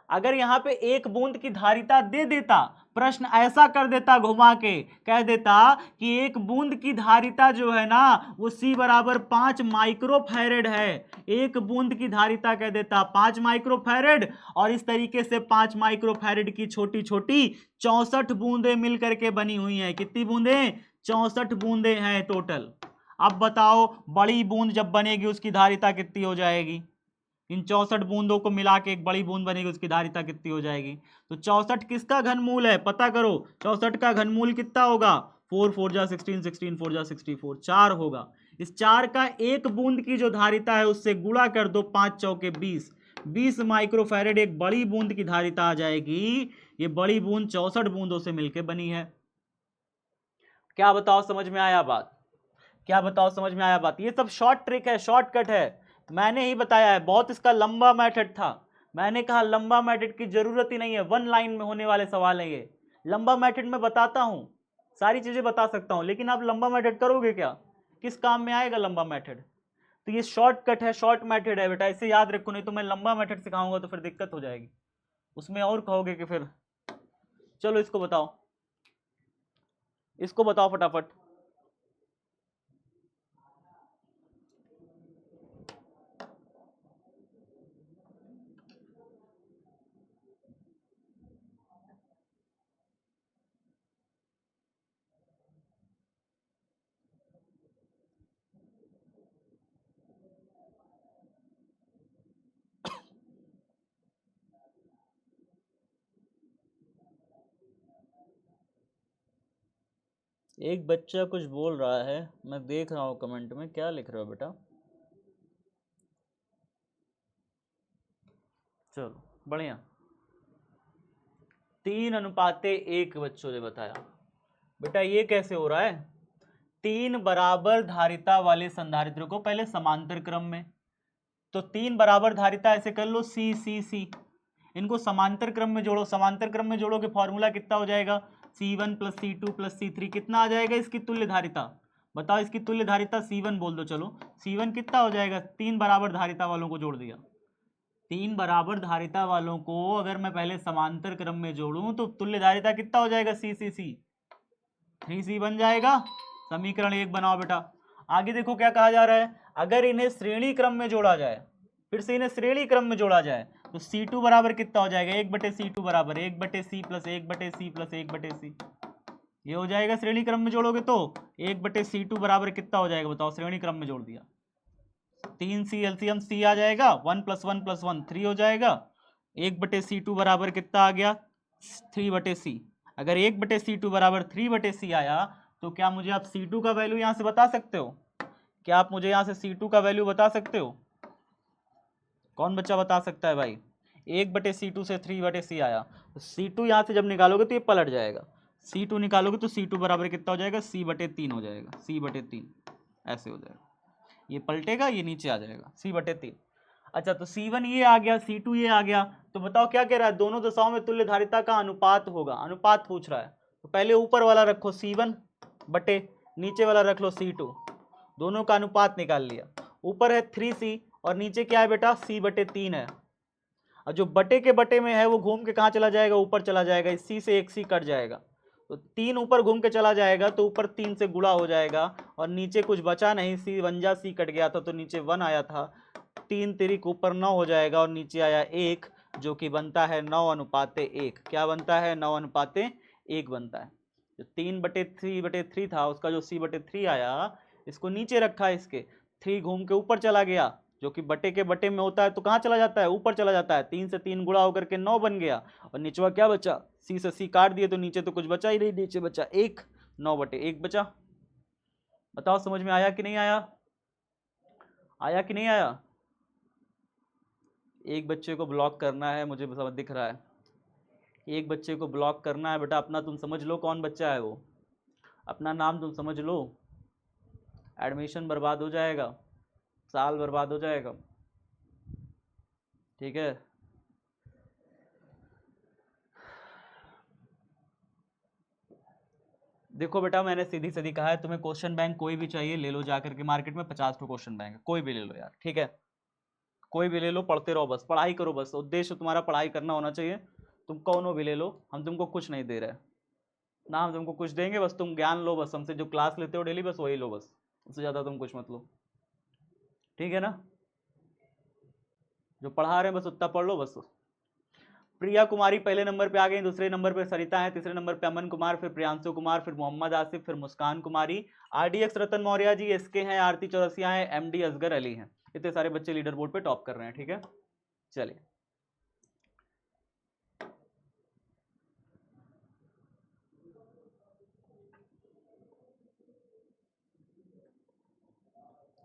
अगर यहाँ पे एक बूंद की धारिता दे देता, प्रश्न ऐसा कर देता घुमा के, कह देता कि एक बूंद की धारिता जो है ना वो सी बराबर 5 माइक्रोफैरेड है, एक बूंद की धारिता कह देता 5 माइक्रोफैरेड, और इस तरीके से 5 माइक्रोफैरेड की छोटी छोटी 64 बूंदें मिलकर के बनी हुई हैं। कितनी बूंदें, 64 बूंदें हैं टोटल। अब बताओ बड़ी बूंद जब बनेगी उसकी धारिता कितनी हो जाएगी, इन 64 बूंदों को मिला के एक बड़ी बूंद बनेगी, उसकी धारिता कितनी हो जाएगी? तो 64 किसका घनमूल है पता करो। 64 का घनमूल कितना होगा? 4 4 जा 16, 16 4 जा 64, 4 होगा। इस 4 का एक बूंद की जो धारिता है उससे गुणा कर दो, 5 चौके 20, 20 माइक्रोफैरेड एक बड़ी बूंद की धारिता आ जाएगी। ये बड़ी बूंद 64 बूंदों से मिलकर बनी है। क्या बताओ समझ में आया बात? क्या बताओ समझ में आया बात? ये सब शॉर्ट ट्रिक है, शॉर्टकट है, मैंने ही बताया है। बहुत इसका लंबा मेथड था, मैंने कहा लंबा मेथड की जरूरत ही नहीं है, 1 लाइन में होने वाले सवाल है ये। लंबा मेथड में बताता हूं, सारी चीजें बता सकता हूं, लेकिन आप लंबा मेथड करोगे क्या? किस काम में आएगा लंबा मेथड? तो ये शॉर्टकट है, शॉर्ट मेथड है बेटा, इसे याद रखो, नहीं तो मैं लंबा मेथड सिखाऊंगा तो फिर दिक्कत हो जाएगी उसमें, और कहोगे कि फिर। चलो इसको बताओ, इसको बताओ फटाफट। एक बच्चा कुछ बोल रहा है, मैं देख रहा हूँ कमेंट में, क्या लिख रहे हो बेटा? चलो बढ़िया। 3:1 बच्चों ने बताया। बेटा ये कैसे हो रहा है? 3 बराबर धारिता वाले संधारित्र को पहले समांतर क्रम में, तो 3 बराबर धारिता ऐसे कर लो, सी सी सी, इनको समांतर क्रम में जोड़ो। समांतर क्रम में जोड़ोगे फॉर्मूला कितना हो जाएगा? C1 plus C2 plus C3। कितना आ जाएगा इसकी तुल्य धारिता? बताओ इसकी तुल्य धारिता C1 बोल दो। चलो C1 कितना हो जाएगा? 3 बराबर धारिता वालों को जोड़ दिया। 3 बराबर धारिता वालों को अगर मैं पहले समांतर क्रम में जोड़ूं तो तुल्य धारिता कितना हो जाएगा? C C C, 3C बन जाएगा। समीकरण 1 बनाओ बेटा। आगे देखो क्या कहा जा रहा है, अगर इन्हें श्रेणी क्रम में जोड़ा जाए, फिर से इन्हें श्रेणी क्रम में जोड़ा जाए तो C2 बराबर कितना हो जाएगा? 1/C2 बराबर 1/C plus 1/C plus 1/C। ये हो जाएगा श्रेणी क्रम में जोड़ोगे तो 1/C2 बराबर कितना हो जाएगा? बताओ, श्रेणी क्रम में जोड़ दिया, 3C एलसीएम C आ जाएगा, 1 + 1 + 1 3 हो जाएगा। 1/C2 बराबर कितना आ गया? 3/C। अगर 1/C2 बराबर 3/C आया तो क्या मुझे आप C2 का वैल्यू यहां से बता सकते हो? क्या आप मुझे यहां से C2 का वैल्यू बता सकते हो? कौन बच्चा बता सकता है भाई? 1/C2 से 3/C आया, तो C2 यहां से जब निकालोगे तो ये पलट जाएगा। C2 निकालोगे तो C2 बराबर कितना हो जाएगा? C/3 हो जाएगा, C/3 ऐसे हो जाएगा। ये पलटेगा, ये नीचे आ जाएगा, C/3। अच्छा, तो C1 ये आ गया, C2 ये आ गया, तो बताओ क्या कह रहा है? दोनों दशाओं में तुल्य धारिता का अनुपात होगा, अनुपात पूछ रहा है। तो पहले ऊपर वाला रखो C1 बटे नीचे वाला रख लो C2, दोनों का अनुपात निकाल लिया। ऊपर है 3C और नीचे क्या है बेटा? C/3 है। और जो बटे के बटे में है वो घूम के कहाँ चला जाएगा? ऊपर चला जाएगा, इस C से एक C कट जाएगा, तो 3 ऊपर घूम के चला जाएगा, तो ऊपर 3 से गुणा हो जाएगा और नीचे कुछ बचा नहीं, C 1 जा C कट गया था तो नीचे 1 आया था, 3 तिरिक ऊपर 9 हो जाएगा और नीचे आया 1, जो कि बनता है 9:1। क्या बनता है? 9:1 बनता है। जो 3/3 था उसका जो C/3 आया, इसको नीचे रखा है, इसके 3 घूम के ऊपर चला गया, जो कि बटे के बटे में होता है तो कहाँ चला जाता है? ऊपर चला जाता है। 3 से 3 गुणा होकर के 9 बन गया और नीचवा क्या बचा? C से C काट दिए तो नीचे तो कुछ बचा ही नहीं, नीचे बचा 1, 9/1 बचा। बताओ समझ में आया कि नहीं आया? आया कि नहीं आया? एक बच्चे को ब्लॉक करना है, मुझे समझ दिख रहा है, एक बच्चे को ब्लॉक करना है बेटा। अपना तुम समझ लो कौन बच्चा है वो, अपना नाम तुम समझ लो, एडमिशन बर्बाद हो जाएगा, साल बर्बाद हो जाएगा, ठीक है? देखो बेटा, मैंने सीधी सीधी कहा है, तुम्हें क्वेश्चन बैंक कोई भी चाहिए ले लो जाकर के, मार्केट में 50 क्वेश्चन बैंक है, कोई भी ले लो यार, ठीक है? कोई भी ले लो, पढ़ते रहो, बस पढ़ाई करो, बस उद्देश्य तुम्हारा पढ़ाई करना होना चाहिए। तुम कौन भी ले लो, हम तुमको कुछ नहीं दे रहे ना, हम तुमको कुछ देंगे, बस तुम ज्ञान लो, बस हमसे जो क्लास लेते हो डेली बस वही लो, बस उससे ज़्यादा तुम कुछ मत लो, ठीक है ना? जो पढ़ा रहे हैं बस उतना पढ़ लो बस। प्रिया कुमारी पहले नंबर पे आ गई, दूसरे नंबर पे सरिता है, तीसरे नंबर पे अमन कुमार, फिर प्रियांशु कुमार, फिर मोहम्मद आसिफ, फिर मुस्कान कुमारी, RDX रतन मौर्य जी, SK हैं, आरती चौरसिया हैं, MD असगर अली हैं। इतने सारे बच्चे लीडर बोर्ड पे टॉप कर रहे हैं, ठीक है। चलिए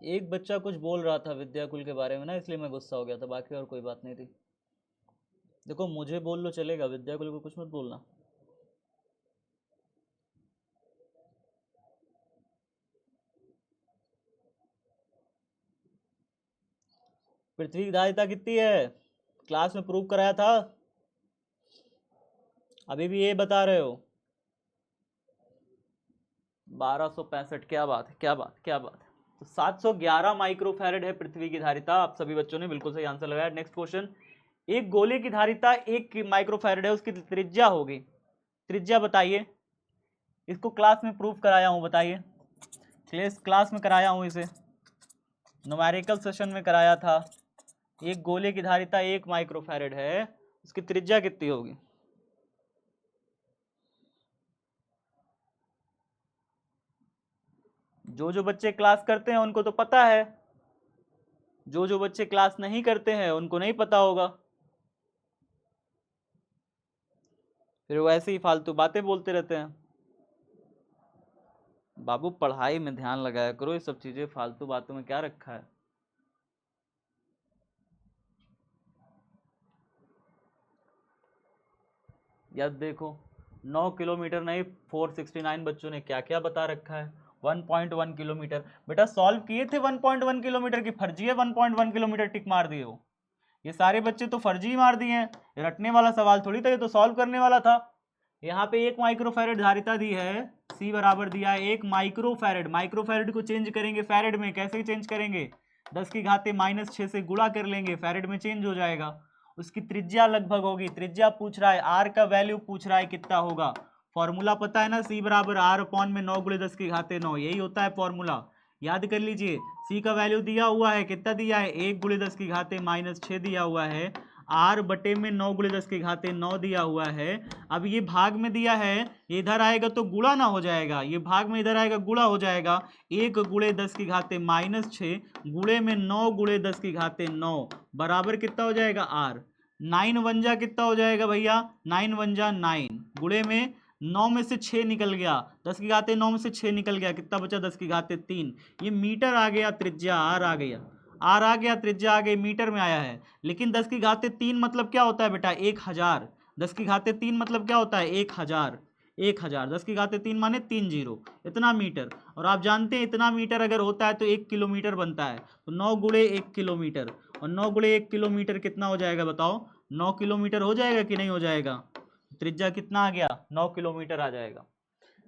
एक बच्चा कुछ बोल रहा था विद्याकुल के बारे में ना, इसलिए मैं गुस्सा हो गया था, बाकी और कोई बात नहीं थी। देखो मुझे बोल लो चलेगा, विद्याकुल को कुछ मत बोलना। पृथ्वी की धारिता कितनी है? क्लास में प्रूव कराया था, अभी भी ये बता रहे हो। 1265, क्या बात है, क्या बात, क्या बात है। तो 711 माइक्रोफैरेड है पृथ्वी की धारिता। आप सभी बच्चों ने बिल्कुल सही आंसर लगाया। नेक्स्ट क्वेश्चन, एक गोले की धारिता 1 माइक्रोफैरेड है, उसकी त्रिज्या होगी, त्रिज्या बताइए। इसको क्लास में प्रूफ कराया हूं, बताइए। क्लास में कराया हूं इसे, न्यूमेरिकल सेशन में कराया था। एक गोले की धारिता 1 माइक्रोफैरेड है, उसकी त्रिज्या कितनी होगी? जो बच्चे क्लास करते हैं उनको तो पता है, जो बच्चे क्लास नहीं करते हैं उनको नहीं पता होगा, फिर वो ऐसे ही फालतू बातें बोलते रहते हैं। बाबू पढ़ाई में ध्यान लगाया करो, ये सब चीजें फालतू बातों में क्या रखा है। यार देखो 9 किलोमीटर नहीं, 469 बच्चों ने क्या क्या बता रखा है। 1.1 किलोमीटर बेटा सॉल्व किए थे, 1.1 किलोमीटर की फर्जी है, 1.1 किलोमीटर टिक मार दिए हो। ये सारे बच्चे तो फर्जी ही मार दिए हैं, रटने वाला सवाल थोड़ी था, ये तो सॉल्व करने वाला था। यहाँ पे 1 माइक्रोफैरेड धारिता दी है, सी बराबर दिया है 1 माइक्रोफैरेड। माइक्रोफैरेड को चेंज करेंगे फैरेड में, कैसे चेंज करेंगे? 10 की घाते -6 से गुणा कर लेंगे, फैरेड में चेंज हो जाएगा। उसकी त्रिज्या लगभग होगी, त्रिज्या पूछ रहा है, आर का वैल्यू पूछ रहा है कितना होगा। फॉर्मूला पता है ना, सी बराबर आर अपॉन में 9 गुणे 10 की घाते 9, यही होता है फॉर्मूला, याद कर लीजिए। सी का वैल्यू दिया हुआ है, कितना दिया है? 1 गुणे 10 की घाते -6 दिया हुआ है, आर बटे में 9 गुणे 10 की घाते 9 दिया हुआ है। अब ये भाग में दिया है, ये इधर आएगा तो गुणा ना हो जाएगा, ये भाग में इधर आएगा गुणा हो जाएगा। 1 गुणे 10 की घाते -6 गुणे में 9 गुणे 10 की घाते 9 बराबर कितना हो जाएगा? आर। 9 वन जा कितना हो जाएगा भैया? 9 वन जा 9 गुणे में 9 में से 6 निकल गया, 10 की घाते 9 में से 6 निकल गया, कितना बचा? 10 की घाते 3। ये मीटर आ गया, त्रिज्या आर आ गया, आर आ गया, त्रिज्या आ गई, मीटर में आया है। लेकिन 10 की घाते 3 मतलब क्या होता है बेटा? 1000। 10 की घाते 3 मतलब क्या होता है? 1000। 1000 10 की घाते 3 माने 3 जीरो, इतना मीटर। और आप जानते हैं इतना मीटर अगर होता है तो 1 किलोमीटर बनता है, तो 9 गुणे 1 किलोमीटर, और 9 गुणे 1 किलोमीटर कितना हो जाएगा बताओ? 9 किलोमीटर हो जाएगा कि नहीं हो जाएगा? त्रिज्या कितना आ गया? 9 किलोमीटर आ जाएगा।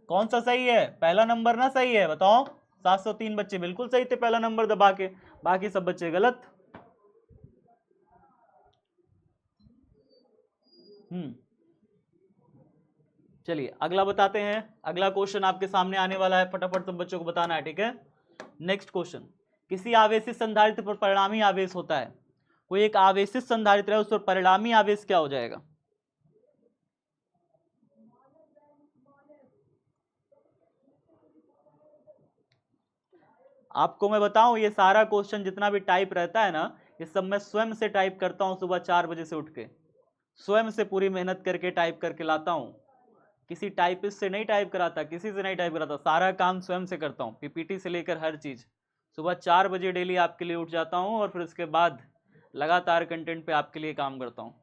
कौन सा सही है? पहला नंबर ना सही है, बताओ। 703 बच्चे बिल्कुल सही थे पहला नंबर दबा के, बाकी सब बच्चे गलत। चलिए अगला बताते हैं। अगला क्वेश्चन आपके सामने आने वाला है, फटाफट सब बच्चों को बताना है, ठीक है। नेक्स्ट क्वेश्चन, किसी आवेशित संधारित्र पर परिणामी आवेश होता है। कोई एक आवेशित संधारित्र है, उस पर परिणामी आवेश क्या हो जाएगा? आपको मैं बताऊं, ये सारा क्वेश्चन जितना भी टाइप रहता है ना, ये सब मैं स्वयं से टाइप करता हूं, सुबह 4 बजे से उठ के स्वयं से पूरी मेहनत करके टाइप करके लाता हूं। किसी टाइपिस्ट से नहीं टाइप कराता, किसी से नहीं टाइप कराता, सारा काम स्वयं से करता हूँ, पीपीटी से लेकर हर चीज़। सुबह 4 बजे डेली आपके लिए उठ जाता हूँ, और फिर उसके बाद लगातार कंटेंट पे आपके लिए काम करता हूँ।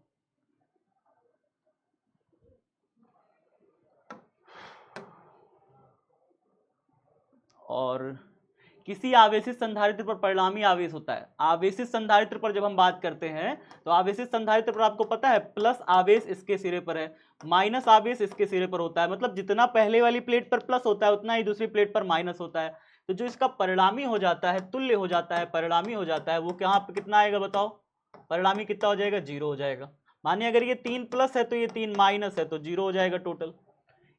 और किसी आवेशित संधारित्र पर परिणामी आवेश होता है। आवेशित संधारित्र पर जब हम बात करते हैं, तो आवेशित संधारित्र पर आपको पता है प्लस आवेश इसके सिरे पर है, माइनस आवेश इसके सिरे पर होता है। मतलब जितना पहले वाली प्लेट पर प्लस होता है, उतना ही दूसरी प्लेट पर माइनस होता है। तो जो इसका परिणामी हो जाता है, तुल्य हो जाता है, परिणामी हो जाता है, वो कहाँ पे कितना आएगा बताओ? परिणामी कितना हो जाएगा? 0 हो जाएगा। मानिए अगर ये 3 प्लस है तो ये 3 माइनस है, तो 0 हो जाएगा टोटल।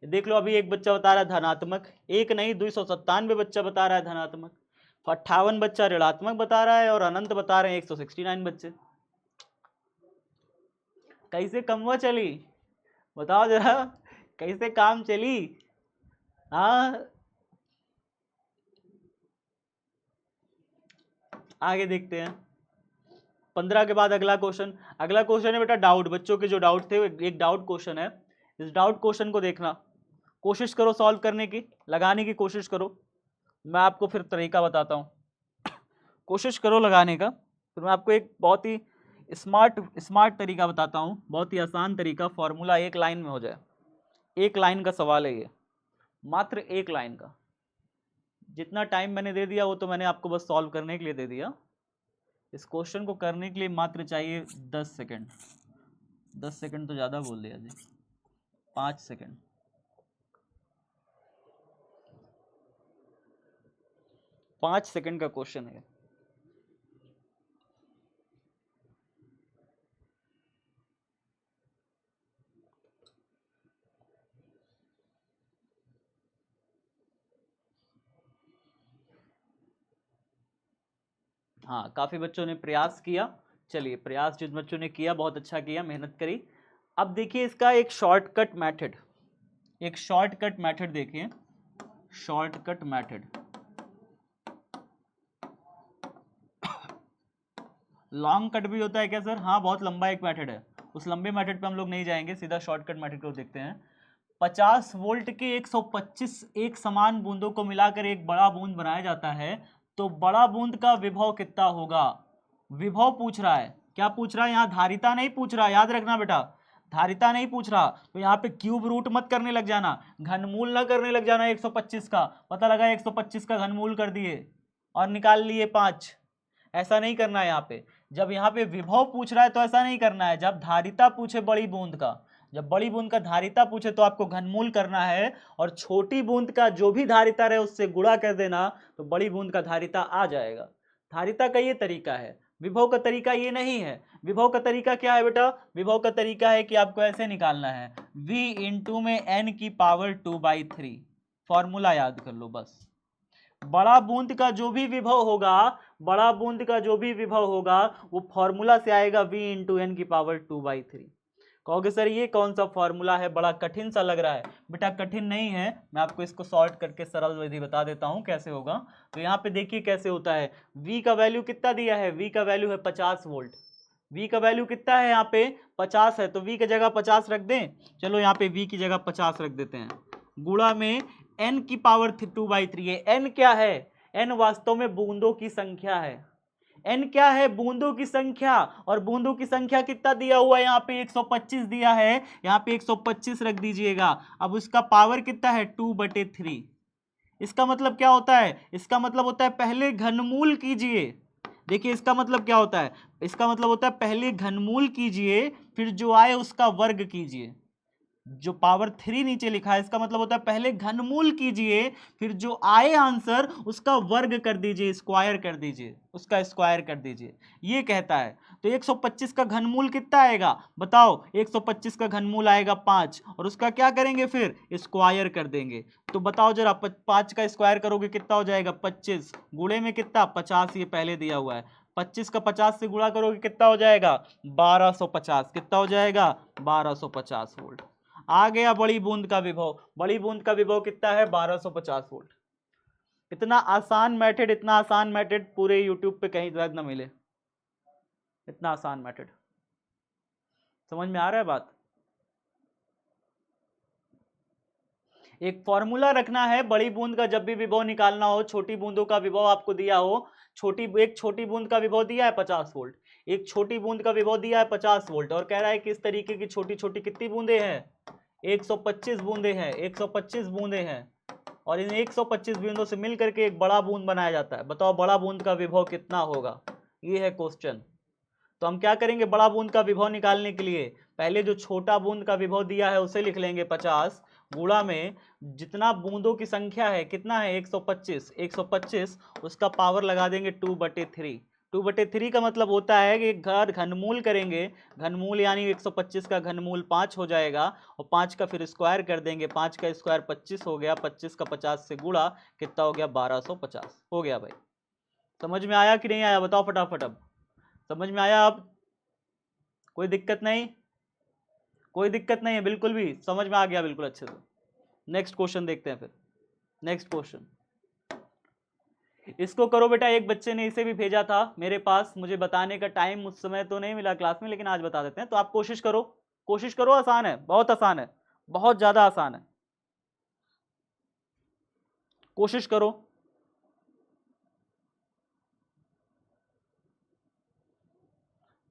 देख लो, अभी एक बच्चा बता रहा है धनात्मक, एक नहीं 297 बच्चा बता रहा है धनात्मक, 58 बच्चा ऋणात्मक बता रहा है, और अनंत बता रहे हैं 169 बच्चे। कैसे कमवा चली बताओ जरा, कैसे काम चली? हाँ आगे देखते हैं 15 के बाद अगला क्वेश्चन। अगला क्वेश्चन है बेटा डाउट, बच्चों के जो डाउट थे, एक डाउट क्वेश्चन है। इस डाउट क्वेश्चन को देखना, कोशिश करो सॉल्व करने की, लगाने की कोशिश करो। मैं आपको फिर तरीका बताता हूँ, कोशिश करो लगाने का। फिर मैं आपको एक बहुत ही स्मार्ट तरीका बताता हूँ, बहुत ही आसान तरीका, फॉर्मूला एक लाइन में हो जाए। एक लाइन का सवाल है ये, मात्र एक लाइन का। जितना टाइम मैंने दे दिया वो तो मैंने आपको बस सॉल्व करने के लिए दे दिया। इस क्वेश्चन को करने के लिए मात्र चाहिए 10 सेकंड। 10 सेकंड तो ज़्यादा बोल दिया जी, 5 सेकंड। 5 सेकंड का क्वेश्चन है। हाँ, काफ़ी बच्चों ने प्रयास किया। चलिए, प्रयास जिन बच्चों ने किया बहुत अच्छा किया, मेहनत करी। अब देखिए इसका एक शॉर्टकट मेथड, एक शॉर्टकट मेथड देखिए, शॉर्टकट मेथड। लॉन्ग कट भी होता है क्या सर? हाँ, बहुत लंबा एक मेथड है, उस लंबे मेथड पे हम लोग नहीं जाएंगे, सीधा शॉर्टकट मेथड को देखते हैं। 50 वोल्ट के 125 एक समान बूंदों को मिलाकर एक बड़ा बूंद बनाया जाता है, तो बड़ा बूंद का विभव कितना होगा? विभव पूछ रहा है। क्या पूछ रहा है? यहाँ धारिता नहीं पूछ रहा, याद रखना बेटा, धारिता नहीं पूछ रहा। तो यहाँ पे क्यूब रूट मत करने लग जाना, घनमूल ना करने लग जाना। 125 का पता लगा, 125 का घनमूल कर दिए और निकाल लिए 5। ऐसा नहीं करना है यहाँ पे। जब यहाँ पे विभव पूछ रहा है तो ऐसा नहीं करना है। जब धारिता पूछे बड़ी बूंद का, जब बड़ी बूंद का धारिता पूछे तो आपको घनमूल करना है, और छोटी बूंद का जो भी धारिता रहे उससे गुणा कर देना, तो बड़ी बूंद का धारिता आ जाएगा। धारिता का ये तरीका है, विभव का तरीका ये नहीं है। विभव का तरीका क्या है बेटा? विभव का तरीका है कि आपको ऐसे निकालना है, v इंटू में n की पावर 2/3। फॉर्मूला याद कर लो बस। बड़ा बूंद का जो भी विभव होगा, बड़ा बूंद का जो भी विभव होगा वो फॉर्मूला से आएगा, v इंटू एन की पावर 2/3। कहोगे सर ये कौन सा फॉर्मूला है, बड़ा कठिन सा लग रहा है। बेटा कठिन नहीं है, मैं आपको इसको सॉल्व करके सरल विधि बता देता हूं कैसे होगा। तो यहाँ पे देखिए कैसे होता है। v का वैल्यू कितना दिया है? v का वैल्यू है 50 वोल्ट। v का वैल्यू कितना है यहाँ पे? 50 है, तो v की जगह 50 रख दें। चलो यहाँ पे v की जगह 50 रख देते हैं, गुणा में n की पावर 2/3 है। n क्या है? n वास्तव में बूंदों की संख्या है। n क्या है? बूंदों की संख्या। और बूंदों की संख्या कितना दिया हुआ है? यहाँ पे 125 दिया है, यहाँ पे 125 रख दीजिएगा। अब उसका पावर कितना है? 2/3। इसका मतलब क्या होता है? इसका मतलब होता है पहले घनमूल कीजिए। देखिए इसका मतलब क्या होता है? इसका मतलब होता है पहले घनमूल कीजिए, फिर जो आए उसका वर्ग कीजिए। जो पावर 3 नीचे लिखा है इसका मतलब होता है पहले घनमूल कीजिए, फिर जो आए आंसर उसका वर्ग कर दीजिए, स्क्वायर कर दीजिए, उसका स्क्वायर कर दीजिए, ये कहता है। तो 125 का घनमूल कितना आएगा बताओ? 125 का घनमूल आएगा 5, और उसका क्या करेंगे? फिर स्क्वायर कर देंगे। तो बताओ जरा, 5 का स्क्वायर करोगे कितना हो जाएगा? 25, गुणे में कितना? 50, ये पहले दिया हुआ है। 25 का 50 से गुणा करोगे कितना हो जाएगा? 1250। कितना हो जाएगा? 1250 वोल्ट। आ गया बड़ी बूंद का विभव। बड़ी बूंद का विभव कितना है? 1250 वोल्ट। इतना आसान मेथड, इतना आसान मेथड पूरे यूट्यूब पे कहीं शायद ना मिले, इतना आसान मेथड। समझ में आ रहा है बात? एक फॉर्मूला रखना है, बड़ी बूंद का जब भी विभव निकालना हो, छोटी बूंदों का विभव आपको दिया हो, एक छोटी बूंद का विभव दिया है 50 वोल्ट, एक छोटी बूंद का विभव दिया है 50 वोल्ट, और कह रहा है कि इस तरीके की छोटी छोटी कितनी बूंदे हैं? 125 बूंदे हैं, 125 बूंदे हैं, और इन 125 बूंदों से मिलकर के एक बड़ा बूंद बनाया जाता है। बताओ बड़ा बूंद का विभव कितना होगा? ये है क्वेश्चन। तो हम क्या करेंगे? बड़ा बूंद का विभव निकालने के लिए पहले जो छोटा बूंद का विभव दिया है उसे लिख लेंगे 50, गुणा में जितना बूंदों की संख्या है, कितना है? 125। 125 उसका पावर लगा देंगे 2/3। 2/3 का मतलब होता है कि घर घनमूल करेंगे, घनमूल यानी 125 का घनमूल 5 हो जाएगा, और 5 का फिर स्क्वायर कर देंगे। 5 का स्क्वायर 25 हो गया, 25 का 50 से गुणा, कितना हो गया? 1250 हो गया। भाई समझ में आया कि नहीं आया? बताओ फटाफट। अब समझ में आया? अब कोई दिक्कत नहीं? कोई दिक्कत नहीं है बिल्कुल भी? समझ में आ गया बिल्कुल अच्छे से? नेक्स्ट क्वेश्चन देखते हैं फिर। नेक्स्ट क्वेश्चन, इसको करो बेटा, एक बच्चे ने इसे भी भेजा था मेरे पास, मुझे बताने का टाइम उस समय तो नहीं मिला क्लास में, लेकिन आज बता देते हैं। तो आप कोशिश करो, कोशिश करो, आसान है, बहुत आसान है, बहुत ज्यादा आसान है, कोशिश करो।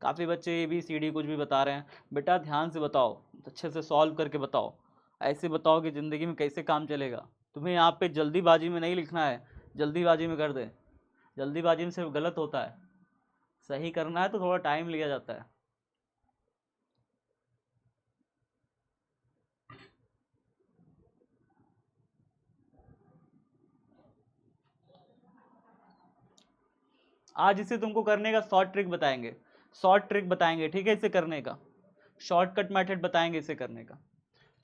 काफी बच्चे ABCD कुछ भी बता रहे हैं, बेटा ध्यान से बताओ, अच्छे से सॉल्व करके बताओ, ऐसे बताओ कि जिंदगी में कैसे काम चलेगा। तुम्हें यहाँ पे जल्दीबाजी में नहीं लिखना है, जल्दीबाजी में कर दे, जल्दीबाजी में सिर्फ गलत होता है, सही करना है तो थोड़ा टाइम लिया जाता है। आज इसे तुमको करने का शॉर्ट ट्रिक बताएंगे, शॉर्ट ट्रिक बताएंगे, ठीक है, इसे करने का शॉर्टकट मेथड बताएंगे इसे करने का।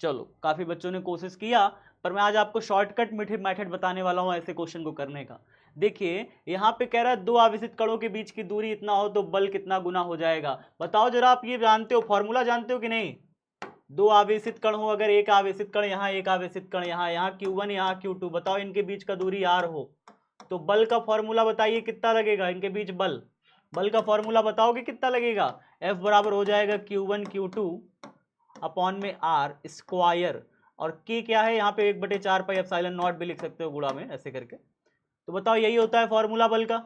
चलो काफी बच्चों ने कोशिश किया, पर मैं आज आपको शॉर्टकट मेथड बताने वाला हूं ऐसे क्वेश्चन को करने का। देखिए यहाँ पे कह रहा है दो आवेशित कणों के बीच की दूरी इतना हो तो बल कितना गुना हो जाएगा। बताओ जरा, आप ये जानते हो, फॉर्मूला जानते हो कि नहीं? दो आवेशित कण हो, अगर एक आवेशित कण यहाँ, एक आवेशित कण यहाँ, यहाँ Q1 यहाँ Q2, बताओ इनके बीच का दूरी R हो तो बल का फॉर्मूला बताइए कितना लगेगा इनके बीच बल, बल का फॉर्मूला बताओगे कितना लगेगा? F बराबर हो जाएगा Q1 Q2 अपॉन में R स्क्वायर, और K क्या है यहाँ पे 1/4 पाई एप्सिलॉन नॉट भी लिख सकते हो गुणा में ऐसे करके। तो बताओ यही होता है फॉर्मूला बल का,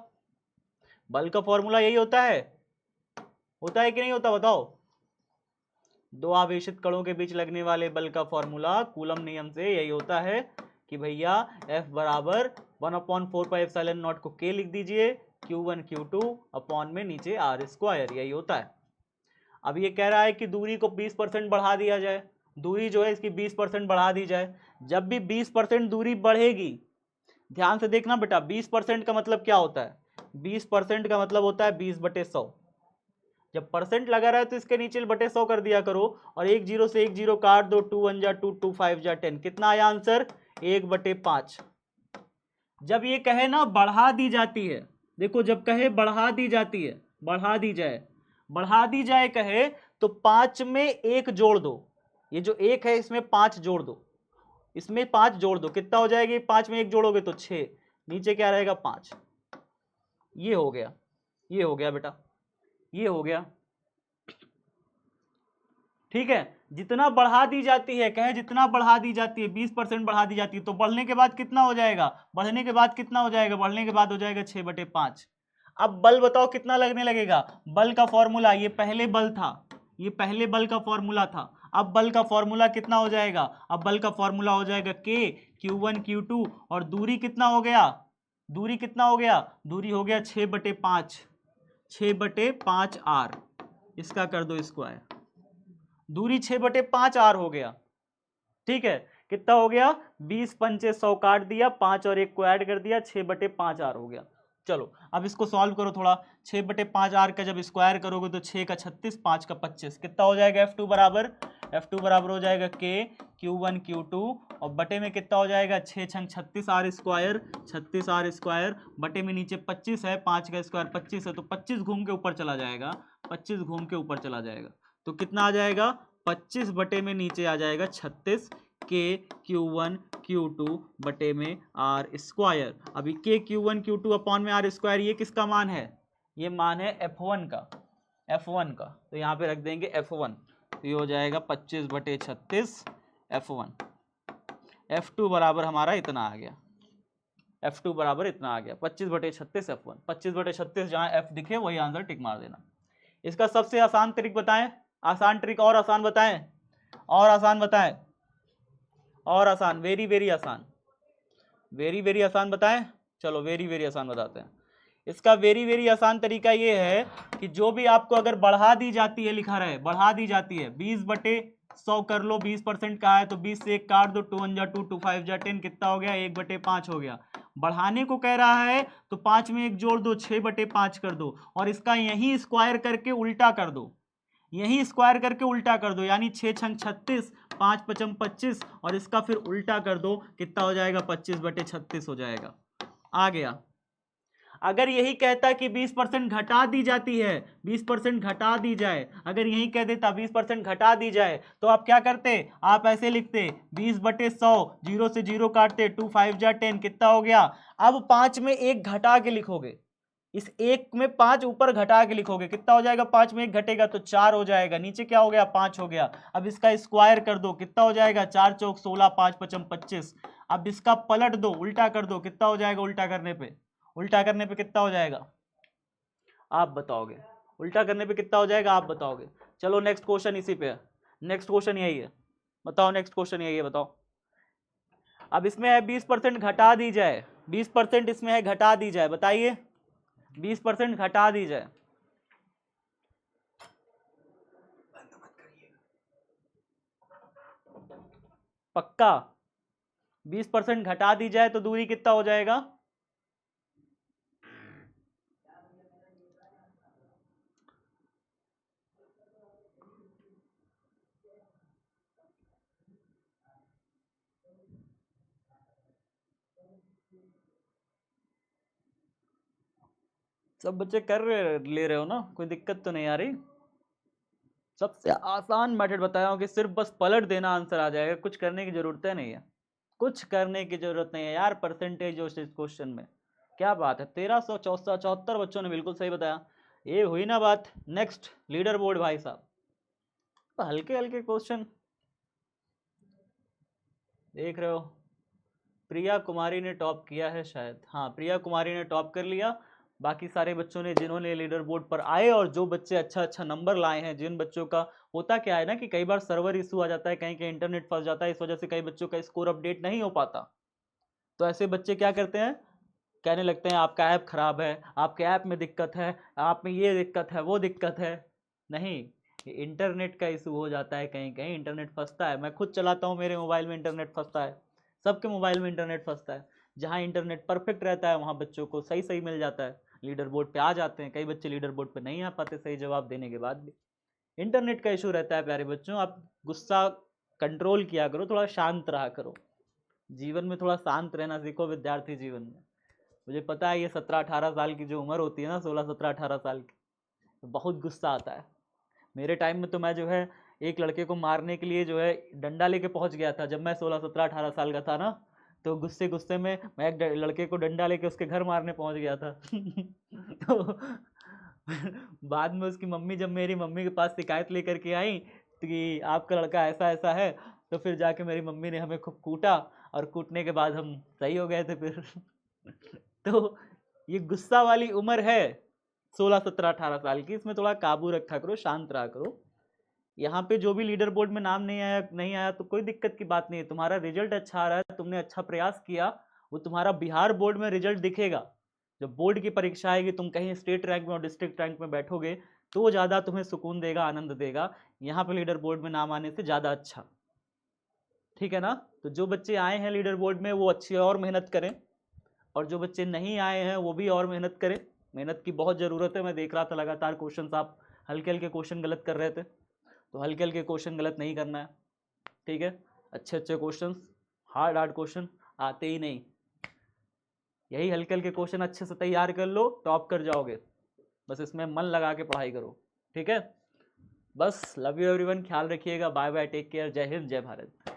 बल का फॉर्मूला यही होता है कि नहीं होता? बताओ, दो आवेशित कणों के बीच लगने वाले बल का फॉर्मूला कूलम नियम से यही होता है कि भैया F बराबर 1/4 पाई एप्सिलॉन नॉट को K लिख दीजिए, Q1 Q2 अपॉन में नीचे R स्क्वायर, यही होता है। अब ये कह रहा है कि दूरी को 20% बढ़ा दिया जाए, दूरी जो है इसकी 20% बढ़ा दी जाए। जब भी 20% दूरी बढ़ेगी, ध्यान से देखना बेटा, 20% का मतलब क्या होता है? 20% का मतलब होता है 20/100। जब परसेंट लगा रहा है तो इसके नीचे बटे 100 कर दिया करो, और एक जीरो से एक जीरो काट दो, 2 1 जा 2, 2 5 जा 10, कितना आया आंसर? 1/5। जब ये कहे ना बढ़ा दी जाती है, देखो जब कहे बढ़ा दी जाती है, बढ़ा दी जाए कहे तो 5 में 1 जोड़ दो, ये जो 1 है इसमें 5 जोड़ दो, इसमें 5 जोड़ दो, कितना हो जाएगा? 5 में 1 जोड़ोगे तो 6, नीचे क्या रहेगा? 5। ये हो गया, ये हो गया बेटा, ये हो गया, ठीक है। जितना बढ़ा दी जाती है, कहे जितना बढ़ा दी जाती है, 20% बढ़ा दी जाती है, तो बढ़ने के बाद कितना हो जाएगा? बढ़ने के बाद कितना हो जाएगा? बढ़ने के बाद हो जाएगा 6/5। अब बल बताओ कितना लगने लगेगा? बल का फॉर्मूला, ये पहले बल था, ये पहले बल का फॉर्मूला था, अब बल का फॉर्मूला कितना हो जाएगा? अब बल का फॉर्मूला हो जाएगा K Q1 Q2, और दूरी कितना हो गया? दूरी कितना हो गया? दूरी हो गया 6/5, 6/5 R, इसका कर दो स्क्वायर, दूरी 6/5 R हो गया, ठीक है। कितना हो गया? 20 पंचे 100 काट दिया, 5 और 1 को ऐड कर दिया, 6/5 R हो गया। चलो अब इसको सॉल्व करो थोड़ा, 6/5 R का जब स्क्वायर करोगे तो 6 का 36, 5 का 25, कितना हो जाएगा? F2 बराबर हो जाएगा K Q1 Q2, और बटे में कितना हो जाएगा? 6 छंग 36 R स्क्वायर, 36 R स्क्वायर, बटे में नीचे 25 है, 5 का स्क्वायर 25 है, तो 25 घूम के ऊपर चला जाएगा, 25 घूम के ऊपर चला जाएगा, तो कितना आ जाएगा? 25 बटे में नीचे आ जाएगा 36 K Q1 Q2 बटे में R स्क्वायर। अभी K Q1 Q2 अपॉन में R स्क्वायर, ये किसका मान है? ये मान है F1 का, F1 का, तो यहाँ पे रख देंगे F1, तो ये हो जाएगा 25/36 F1। F2 बराबर हमारा इतना आ गया, F2 बराबर इतना आ गया 25/36 F1, 25/36 जहाँ F दिखे वही आंसर टिक मार देना। इसका सबसे आसान ट्रिक बताएं, आसान ट्रिक और आसान बताएं, और आसान बताएं, और आसान, वेरी वेरी आसान, वेरी वेरी आसान बताएं। चलो वेरी वेरी आसान बताते हैं। इसका वेरी वेरी आसान तरीका ये है कि जो भी आपको अगर बढ़ा दी जाती है, लिखा रहे बढ़ा दी जाती है, 20/100 कर लो, 20% का है तो 20 से 1 काट दो, 2 1 जा 2, 2 5 जा 10, कितना हो गया? 1/5 हो गया। बढ़ाने को कह रहा है तो 5 में 1 जोड़ दो, 6/5 कर दो, और इसका यही स्क्वायर करके उल्टा कर दो, यही स्क्वायर करके उल्टा कर दो, यानी 6 छंग 36, 5 5 25, और इसका फिर उल्टा कर दो, कितना हो जाएगा? 25/36 हो जाएगा। आ गया। अगर यही कहता कि 20% घटा दी जाती है, 20% घटा दी जाए, अगर यही कह देता 20% घटा दी जाए, तो आप क्या करते, आप ऐसे लिखते 20/100, 0 से 0 काटते, 2 5 जा 10, कितना हो गया। अब 5 में 1 घटा के लिखोगे, इस 1 में 5 ऊपर घटा के लिखोगे, कितना हो जाएगा, 5 में 1 घटेगा तो 4 हो जाएगा, नीचे क्या हो गया, 5 हो गया। अब इसका स्क्वायर कर दो, कितना हो जाएगा, 4 चौक 16, 5 पचम 25। अब इसका पलट दो, उल्टा कर दो, कितना हो जाएगा, उल्टा करने पे, उल्टा करने पे कितना हो जाएगा, आप बताओगे, उल्टा करने पे कितना हो जाएगा, आप बताओगे। चलो नेक्स्ट क्वेश्चन इसी पे है, नेक्स्ट क्वेश्चन यही है, बताओ नेक्स्ट क्वेश्चन यही है, बताओ। अब इसमें है 20% घटा दी जाए, 20% इसमें है घटा दी जाए, बताइए 20% घटा दी जाए, पक्का 20% घटा दी जाए तो दूरी कितना हो जाएगा, सब बच्चे कर ले रहे हो ना, कोई दिक्कत तो नहीं आ रही। सबसे आसान मेथड बताया हूं कि सिर्फ बस पलट देना आंसर आ जाएगा, कुछ करने की जरूरत नहीं है, कुछ करने की जरूरत नहीं है यार। परसेंटेज जो इस क्वेश्चन में क्या बात है, 1374 बच्चों ने बिल्कुल सही बताया, ये हुई ना बात। नेक्स्ट लीडर बोर्ड भाई साहब, तो हल्के हल्के क्वेश्चन देख रहे हो। प्रिया कुमारी ने टॉप किया है शायद, हाँ प्रिया कुमारी ने टॉप कर लिया। बाकी सारे बच्चों ने जिन्होंने लीडर बोर्ड पर आए और जो बच्चे अच्छा अच्छा नंबर लाए हैं, जिन बच्चों का होता क्या है ना कि कई बार सर्वर इशू आ जाता है, कहीं कहीं इंटरनेट फंस जाता है, इस वजह से कई बच्चों का स्कोर अपडेट नहीं हो पाता। तो ऐसे बच्चे क्या करते हैं, कहने लगते हैं आपका ऐप खराब है, आपके ऐप में दिक्कत है, आप में ये दिक्कत है, वो दिक्कत है। नहीं, इंटरनेट का इशू हो जाता है, कहीं कहीं इंटरनेट फंसता है। मैं खुद चलाता हूँ, मेरे मोबाइल में इंटरनेट फंसता है, सबके मोबाइल में इंटरनेट फंसता है। जहाँ इंटरनेट परफेक्ट रहता है वहाँ बच्चों को सही सही मिल जाता है, लीडर बोर्ड पे आ जाते हैं। कई बच्चे लीडर बोर्ड पे नहीं आ पाते सही जवाब देने के बाद भी, इंटरनेट का इशू रहता है। प्यारे बच्चों, आप गुस्सा कंट्रोल किया करो, थोड़ा शांत रहा करो, जीवन में थोड़ा शांत रहना सीखो विद्यार्थी जीवन में। मुझे पता है ये 17-18 साल की जो उम्र होती है ना, 16-17-18 साल की, तो बहुत गुस्सा आता है। मेरे टाइम में तो मैं जो है एक लड़के को मारने के लिए जो है डंडा लेके पहुंच गया था, जब मैं 16-17-18 साल का था ना, तो गुस्से गुस्से में मैं एक लड़के को डंडा लेके उसके घर मारने पहुंच गया था। तो बाद में उसकी मम्मी, जब मेरी मम्मी के पास शिकायत लेकर के आई कि आपका लड़का ऐसा ऐसा है, तो फिर जाके मेरी मम्मी ने हमें खूब कूटा, और कूटने के बाद हम सही हो गए थे फिर। तो ये गुस्सा वाली उम्र है 16-17-18 साल की, इसमें थोड़ा काबू रखा करो, शांत रहा करो। यहाँ पे जो भी लीडर बोर्ड में नाम नहीं आया तो कोई दिक्कत की बात नहीं है, तुम्हारा रिजल्ट अच्छा आ रहा है, तुमने अच्छा प्रयास किया, वो तुम्हारा बिहार बोर्ड में रिजल्ट दिखेगा। जब बोर्ड की परीक्षा आएगी, तुम कहीं स्टेट रैंक में और डिस्ट्रिक्ट रैंक में बैठोगे, तो वो ज़्यादा तुम्हें सुकून देगा, आनंद देगा, यहाँ पे लीडर बोर्ड में नाम आने से ज़्यादा अच्छा। ठीक है ना। तो जो बच्चे आए हैं लीडर बोर्ड में वो अच्छी और मेहनत करें, और जो बच्चे नहीं आए हैं वो भी और मेहनत करें। मेहनत की बहुत ज़रूरत है। मैं देख रहा था लगातार क्वेश्चन आप हल्के हल्के क्वेश्चन गलत कर रहे थे, तो हल्के हल्के क्वेश्चन गलत नहीं करना है, ठीक है। अच्छे अच्छे क्वेश्चन, हार्ड हार्ड क्वेश्चन आते ही नहीं, यही हल्के हल्के क्वेश्चन अच्छे से तैयार कर लो, टॉप कर जाओगे। बस इसमें मन लगा के पढ़ाई करो, ठीक है। बस लव यू एवरीवन, ख्याल रखिएगा, बाय बाय, टेक केयर, जय हिंद, जय भारत।